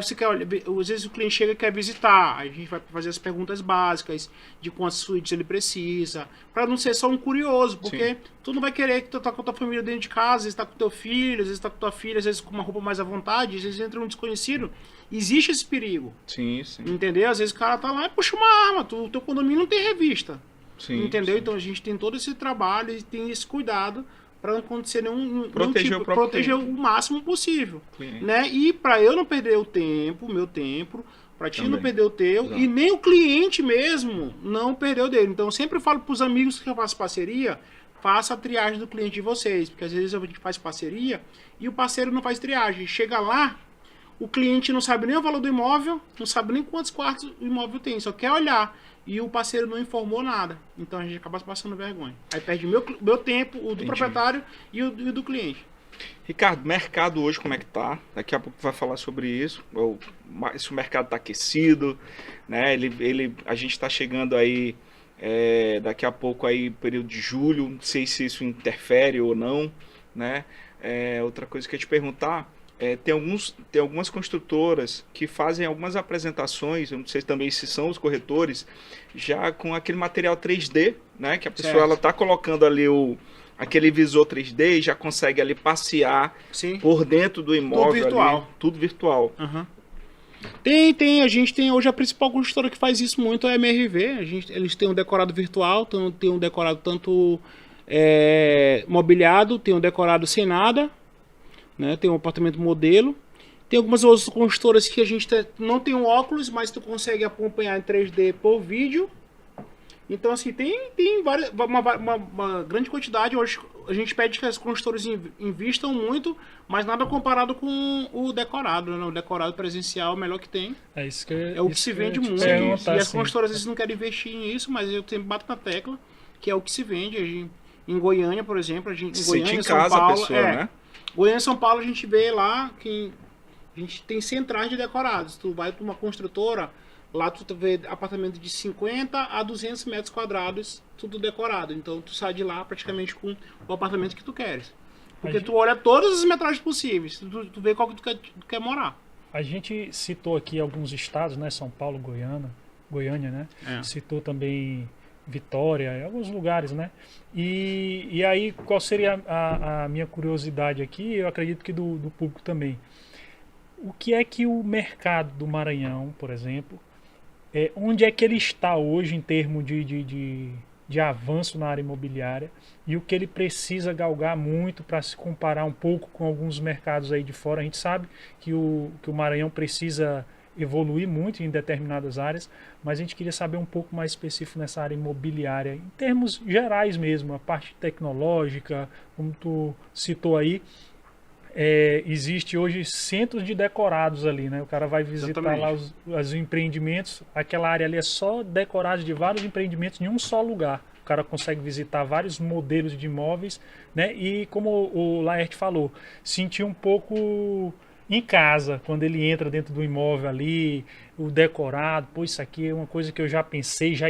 você quer, às vezes o cliente chega e quer visitar, aí a gente vai fazer as perguntas básicas de quantas suítes ele precisa, para não ser só um curioso, porque sim, tu não vai querer que tu tá com a tua família dentro de casa, às vezes tá com teu filho, às vezes tá com tua filha, às vezes com uma roupa mais à vontade, às vezes entra um desconhecido. Existe esse perigo. Sim, sim. Entendeu? Às vezes o cara tá lá e puxa uma arma, o teu condomínio não tem revista. Sim, entendeu? sim. Então a gente tem todo esse trabalho e tem esse cuidado para não acontecer proteger o máximo possível, né? E para eu não perder o meu tempo, para ti não perder o teu, exato, e nem o cliente mesmo não perder o dele. Então eu sempre falo para os amigos que eu faço parceria, faça a triagem do cliente de vocês, porque às vezes a gente faz parceria e o parceiro não faz triagem. Chega lá, o cliente não sabe nem o valor do imóvel, não sabe nem quantos quartos o imóvel tem, só quer olhar. E o parceiro não informou nada. Então a gente acaba passando vergonha. Aí perde meu tempo, o do proprietário e o do cliente. Ricardo, mercado hoje como é que tá? Daqui a pouco vai falar sobre isso. Se o mercado está aquecido, né? A gente está chegando aí daqui a pouco aí período de julho. Não sei se isso interfere ou não, né? Outra coisa que eu ia te perguntar, tem algumas construtoras que fazem algumas apresentações, eu não sei também se são os corretores, já com aquele material 3D, né? Que a pessoa ela tá colocando ali aquele visor 3D e já consegue ali passear por dentro do imóvel. Tudo virtual. Ali, tudo virtual. Uhum. A gente tem hoje a principal construtora que faz isso muito é a MRV. Eles têm um decorado virtual, tem um decorado tanto mobiliado, tem um decorado sem nada, né? Tem um apartamento modelo. Tem algumas outras construtoras que a gente não tem um óculos, mas tu consegue acompanhar em 3D por vídeo. Então, assim, tem uma grande quantidade. Hoje a gente pede que as construtoras invistam muito, mas nada comparado com o decorado, né? O decorado presencial é o melhor que tem. É o que se vende muito. E as construtoras às vezes não querem investir nisso, mas eu sempre bato na tecla, que é o que se vende. Em Goiânia, por exemplo, em Goiânia, São Paulo, né? Goiânia e São Paulo a gente vê lá que a gente tem centrais de decorados. Tu vai para uma construtora, lá tu vê apartamento de 50 a 200 metros quadrados, tudo decorado. Então tu sai de lá praticamente com o apartamento que tu queres. Porque tu olha todas as metragens possíveis, tu vê qual que tu quer morar. A gente citou aqui alguns estados, né? São Paulo, Goiânia, né? Citou também Vitória, em alguns lugares, né? E aí, qual seria a minha curiosidade aqui? Eu acredito que do público também. O que é que o mercado do Maranhão, por exemplo, onde é que ele está hoje em termos de avanço na área imobiliária e o que ele precisa galgar muito para se comparar um pouco com alguns mercados aí de fora? A gente sabe que o Maranhão precisa evoluir muito em determinadas áreas, mas a gente queria saber um pouco mais específico nessa área imobiliária, em termos gerais mesmo, a parte tecnológica, como tu citou aí. Existe hoje centros de decorados ali, né? O cara vai visitar lá os empreendimentos, aquela área ali é só decorada de vários empreendimentos em um só lugar. O cara consegue visitar vários modelos de imóveis, né? E como o Laerte falou, sentir um pouco em casa, quando ele entra dentro do imóvel ali, o decorado, pô, isso aqui é uma coisa que eu já pensei, já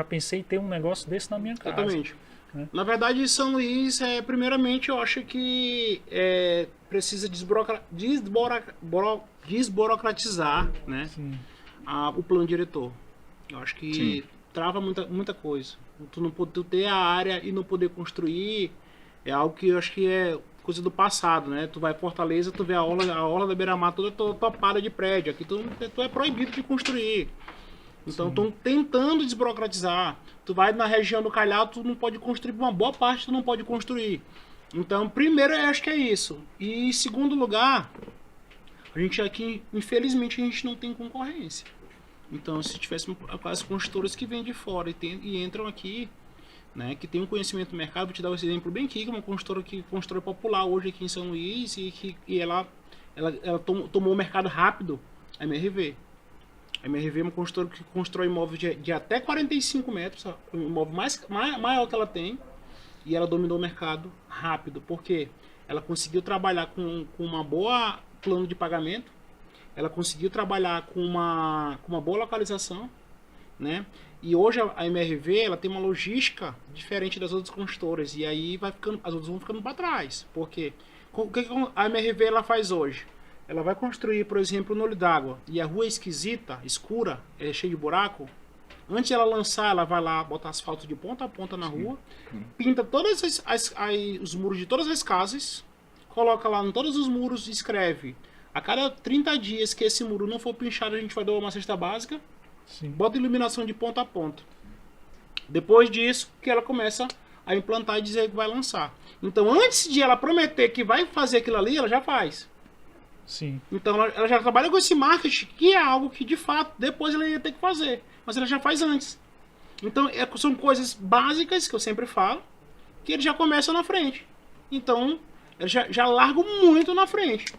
pensei em ter um negócio desse na minha casa. Exatamente. Na verdade, São Luís, primeiramente, eu acho que precisa desburocratizar, né, o plano diretor. Eu acho que trava muita coisa. Tu ter a área e não poder construir é algo que eu acho que é coisa do passado, né? Tu vai em Fortaleza, tu vê a orla da Beira-Mar toda topada de prédio. Aqui tu é proibido de construir. Então estão tentando desburocratizar. Tu vai na região do Calhau, tu não pode construir, uma boa parte tu não pode construir. Então, primeiro eu acho que é isso. E em segundo lugar, a gente aqui, infelizmente, a gente não tem concorrência. Então, se tivesse as construtoras que vêm de fora e entram aqui, né, que tem um conhecimento do mercado, vou te dar esse exemplo bem aqui, que é uma construtora popular hoje aqui em São Luís, e ela tomou o mercado rápido, a MRV. A MRV é uma construtora que constrói imóveis de até 45 metros, o imóvel maior que ela tem, e ela dominou o mercado rápido, porque ela conseguiu trabalhar com uma boa plano de pagamento, ela conseguiu trabalhar com uma boa localização, né? E hoje a MRV ela tem uma logística diferente das outras construtoras, e aí as outras vão ficando para trás. Porque o que a MRV ela faz hoje? Ela vai construir, por exemplo, no olho d'água, e a rua é esquisita, escura, cheia de buraco. Antes de ela lançar, ela vai lá, bota asfalto de ponta a ponta na rua, pinta todos os muros de todas as casas, coloca lá em todos os muros e escreve: a cada 30 dias que esse muro não for pinchado, a gente vai dar uma cesta básica. Bota iluminação de ponta a ponta. Depois disso, que ela começa a implantar e dizer que vai lançar. Então, antes de ela prometer que vai fazer aquilo ali, ela já faz. Então, ela já trabalha com esse marketing, que é algo que, de fato, depois ela ia ter que fazer. Mas ela já faz antes. Então, são coisas básicas, que eu sempre falo, que ele já começa na frente. Então, ela já larga muito na frente.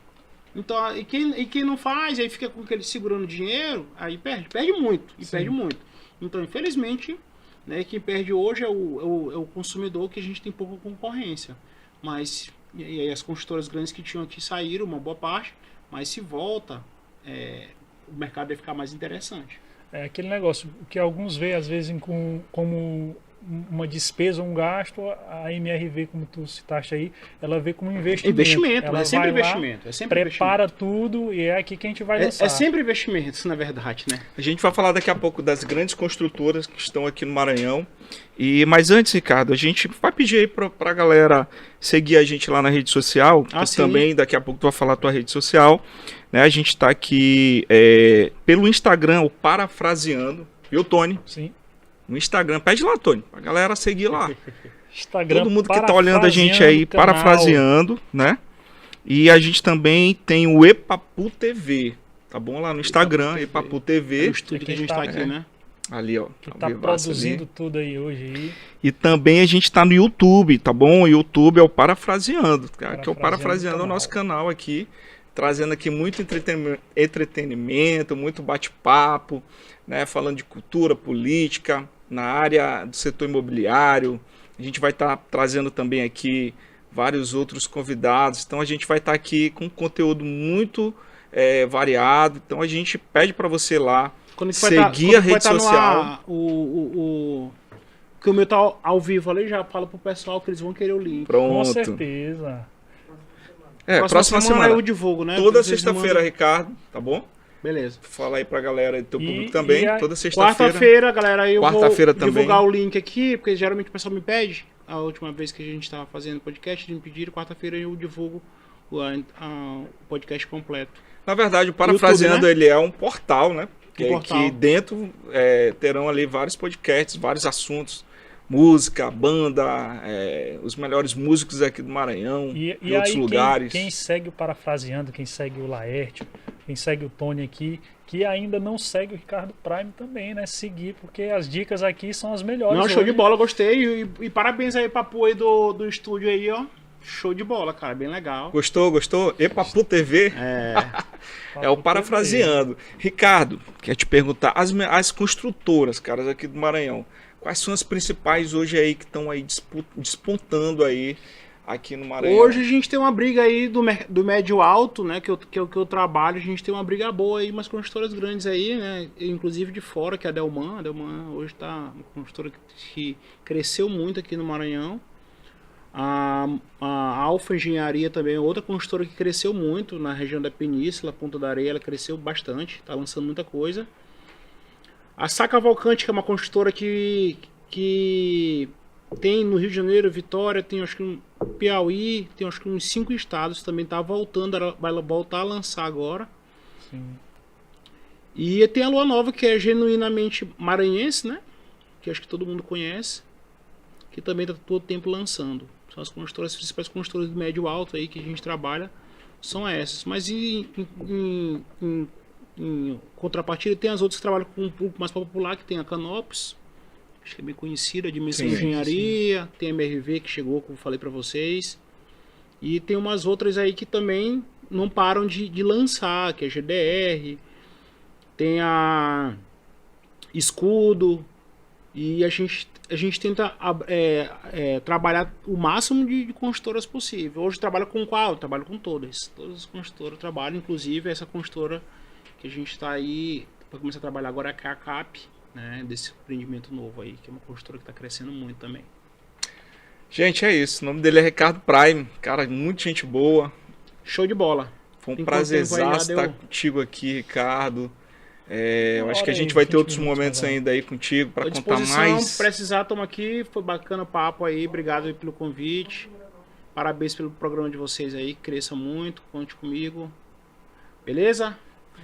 Então, e quem não faz, aí fica com aquele segurando dinheiro, aí perde muito, e perde muito. Então, infelizmente, né, quem perde hoje é o consumidor, que a gente tem pouca concorrência. Mas, e aí as construtoras grandes que tinham aqui saíram, uma boa parte, mas se volta, o mercado vai ficar mais interessante. É aquele negócio que alguns veem, às vezes, como uma despesa, um gasto, a MRV, como tu citaste aí, ela vê como investimento. Ela é sempre vai investimento. Lá, prepara tudo e é aqui que a gente vai lançar. É sempre investimento, na verdade, né? A gente vai falar daqui a pouco das grandes construtoras que estão aqui no Maranhão. Mas antes, Ricardo, a gente vai pedir aí pra galera seguir a gente lá na rede social. Também daqui a pouco tu vai falar a tua rede social. Né? A gente está aqui pelo Instagram, o Parafraseando. Viu, Tony? Sim. No Instagram. Pede lá, Tony, pra galera seguir lá. Instagram, todo mundo que tá olhando a gente aí, Parafraseando, né? E a gente também tem o Epapu TV, tá bom? Lá no Instagram, Epapu TV. É o estúdio que a gente tá aqui, né? Ali, ó. Que tá produzindo tudo aí hoje. Aí. E também a gente tá no YouTube, tá bom? O YouTube é o Parafraseando, que é o Parafraseando, é o nosso canal aqui, trazendo aqui muito entretenimento, muito bate-papo, né? Falando de cultura, política, na área do setor imobiliário. A gente vai estar trazendo também aqui vários outros convidados. Então a gente vai estar aqui com conteúdo muito variado. Então a gente pede para você lá seguir a rede social. Que o meu tá ao vivo ali, já fala pro pessoal que eles vão querer o link. Pronto. Com certeza. Próxima semana eu divulgo, né? Toda sexta-feira, Ricardo, tá bom? Beleza. Fala aí pra galera do teu público também, toda sexta-feira. Quarta-feira, galera, aí eu vou também. Divulgar o link aqui, porque geralmente o pessoal me pede. A última vez que a gente estava fazendo podcast, eles me pediram, quarta-feira eu divulgo o podcast completo. Na verdade, o Parafraseando, YouTube, né? Ele é um portal, né? Que dentro terão ali vários podcasts, vários assuntos. Música, banda, os melhores músicos aqui do Maranhão, de outros lugares. Quem segue o Parafraseando, quem segue o Laerte, quem segue o Tony aqui, que ainda não segue o Ricardo Prime também, né? Seguir, porque as dicas aqui são as melhores. Não, show de bola, gostei. E parabéns aí, Papu, aí do estúdio aí, ó. Show de bola, cara, bem legal. Gostou? Epapu TV? É o Parafraseando. Ricardo, quer te perguntar, as construtoras, caras, aqui do Maranhão, quais são as principais hoje aí que estão aí despontando aí aqui no Maranhão? Hoje a gente tem uma briga aí do médio alto, né, que eu trabalho, a gente tem uma briga boa aí, umas construtoras grandes aí, né, inclusive de fora, que é a Delman. A Delman hoje tá uma construtora que cresceu muito aqui no Maranhão. A Alfa Engenharia também é outra construtora que cresceu muito na região da Península, Ponta da Areia, ela cresceu bastante, tá lançando muita coisa. A Sá Cavalcante, que é uma construtora que tem no Rio de Janeiro, Vitória, tem acho que Piauí, tem acho que uns 5 estados, também tá voltando, ela vai voltar a lançar agora. Sim. E tem a Lua Nova, que é genuinamente maranhense, né? Que acho que todo mundo conhece, que também tá todo tempo lançando. São as principais construtoras do médio alto aí que a gente trabalha, são essas. Mas em contrapartida tem as outras que trabalham com um público mais popular, que tem a Canopus, acho que é bem conhecida, a Dimensão Engenharia, tem a MRV que chegou, como eu falei para vocês, e tem umas outras aí que também não param de lançar, que é a GDR, tem a Escudo, e a gente tenta trabalhar o máximo de construtoras possível. Hoje trabalho com qual? Eu trabalho com todas as construtoras trabalham, inclusive essa construtora que a gente está aí para começar a trabalhar agora é a CAP, né, desse empreendimento novo aí, que é uma construtora que está crescendo muito também. Gente, é isso. O nome dele é Ricardo Prime. Cara, muita gente boa. Show de bola. Foi um prazerzaço estar contigo aqui, Ricardo. Eu acho que a gente vai ter outros momentos ainda aí contigo para contar mais. Se precisar, estamos aqui. Foi bacana o papo aí. Obrigado aí pelo convite. Parabéns pelo programa de vocês aí. Cresça muito. Conte comigo. Beleza?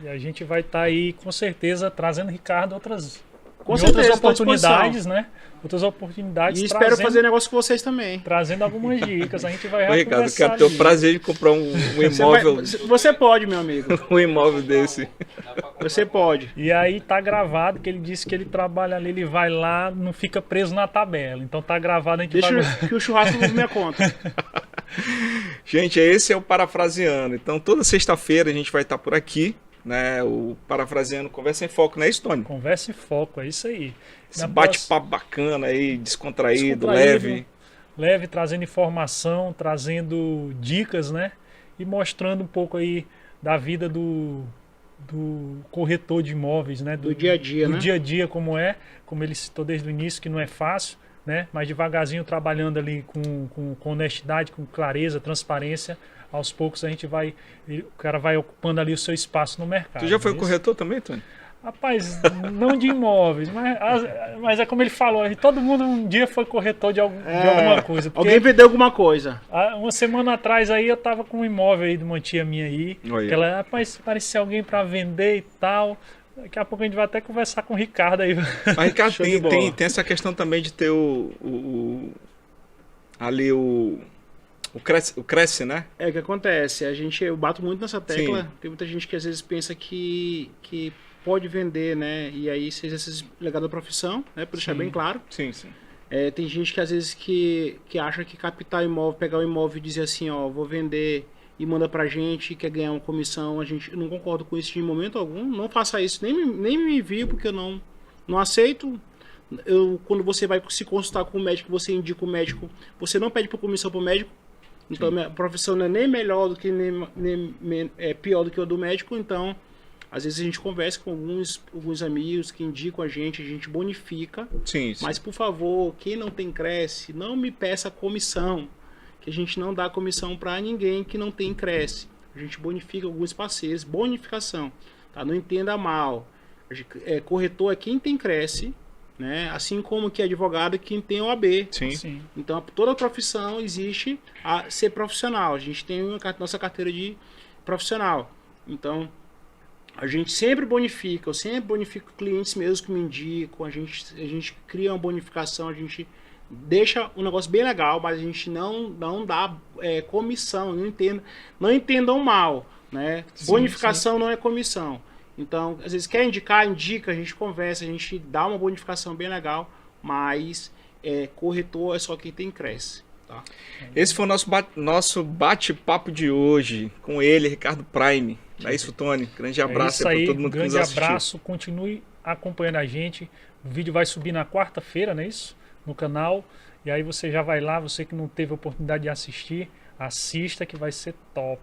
E a gente vai estar aí, com certeza, trazendo, Ricardo, outras oportunidades, né? Outras oportunidades. E espero fazer negócio com vocês também. Trazendo algumas dicas. A gente vai Ricardo, eu quero ter o prazer de comprar um imóvel. Você pode, meu amigo. Um imóvel desse. Você pode. E aí tá gravado que ele disse que ele trabalha ali, ele vai lá, não fica preso na tabela. Então tá gravado, a gente Deixa que o churrasco não minha conta. Gente, esse é o Parafraseando. Então, toda sexta-feira a gente vai estar por aqui, né? O Parafraseando Conversa em Foco, né, Stone? Conversa em Foco, é isso aí. Esse bate-papo bacana aí, descontraído, leve. Leve, trazendo informação, trazendo dicas, né? E mostrando um pouco aí da vida do corretor de imóveis, né? Do dia a dia, né? Do dia a dia, como ele citou desde o início, que não é fácil, né? Mas devagarzinho trabalhando ali com honestidade, com clareza, transparência, aos poucos o cara vai ocupando ali o seu espaço no mercado. Tu já foi corretor também, Tony? Rapaz, não de imóveis, mas é como ele falou, todo mundo um dia foi corretor de alguma coisa. Alguém vendeu alguma coisa. Uma semana atrás aí eu tava com um imóvel aí de uma tia minha aí, que ela, rapaz, parecia alguém para vender e tal. Daqui a pouco a gente vai até conversar com o Ricardo aí. Mas Ricardo, tem essa questão também de ter o Cresce, né? É o que acontece, eu bato muito nessa tecla. Sim. Tem muita gente que às vezes pensa que pode vender, né? E aí você exerce legado da profissão, né? Para deixar bem claro. Sim, sim. Tem gente que às vezes que acha que captar imóvel, pegar o imóvel e dizer assim, ó, vou vender e manda pra gente, quer ganhar uma comissão. Eu não concordo com isso de momento algum. Não faça isso, nem me envie, porque eu não aceito. Quando você vai se consultar com o médico, você indica o médico, você não pede por comissão pro médico. Então, minha profissão não é nem melhor do que nem pior do que o do médico. Então, às vezes a gente conversa com alguns amigos que indicam a gente bonifica. Sim. Mas, por favor, quem não tem Cresce, não me peça comissão. Que a gente não dá comissão para ninguém que não tem Cresce. A gente bonifica alguns parceiros, bonificação. Tá? Não entenda mal. Corretor é quem tem Cresce, né? Assim como que advogado é quem tem OAB. Sim. Então, toda profissão existe a ser profissional. A gente tem nossa carteira de profissional. Então, a gente sempre bonifica. Eu sempre bonifico clientes mesmo que me indicam. A gente cria uma bonificação. A gente deixa um negócio bem legal, mas a gente não dá comissão. Não entendam mal, né? Bonificação não é comissão. Então, às vezes quer indica, a gente conversa, a gente dá uma bonificação bem legal, mas corretor é só quem tem Cresce. Tá? Esse foi o nosso bate-papo de hoje com ele, Ricardo Prime. É isso, Tony. Grande abraço para todo mundo que nos assistiu. Grande abraço, continue acompanhando a gente. O vídeo vai subir na quarta-feira, não é isso? No canal. E aí você já vai lá, você que não teve a oportunidade de assistir, assista que vai ser top.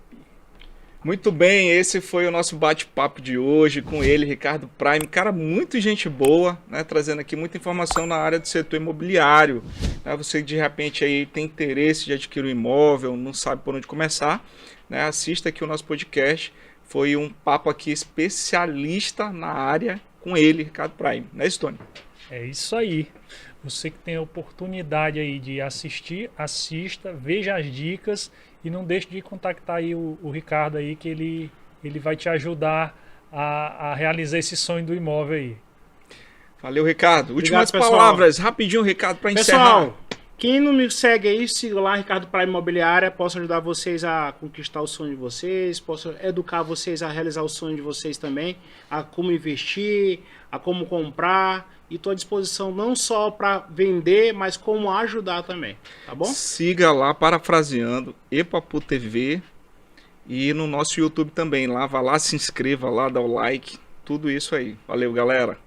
Muito bem, esse foi o nosso bate-papo de hoje com ele, Ricardo Prime. Cara, muito gente boa, né? Trazendo aqui muita informação na área do setor imobiliário. Né? Você de repente aí tem interesse de adquirir um imóvel, não sabe por onde começar, né? Assista aqui o nosso podcast. Foi um papo aqui especialista na área com ele, Ricardo Prime. Né, Stone? É isso aí. Você que tem a oportunidade aí de assistir, assista, veja as dicas e não deixe de contactar aí o Ricardo aí, que ele vai te ajudar a realizar esse sonho do imóvel aí. Valeu, Ricardo. Últimas palavras, rapidinho, Ricardo, para encerrar. Quem não me segue aí, siga lá, Ricardo Prime Imobiliária. Posso ajudar vocês a conquistar o sonho de vocês, posso educar vocês a realizar o sonho de vocês também, a como investir, a como comprar. E estou à disposição não só para vender, mas como ajudar também, tá bom? Siga lá, Parafraseando, Epapu TV e no nosso YouTube também. Lá, vá lá, se inscreva lá, dá o like, tudo isso aí. Valeu, galera!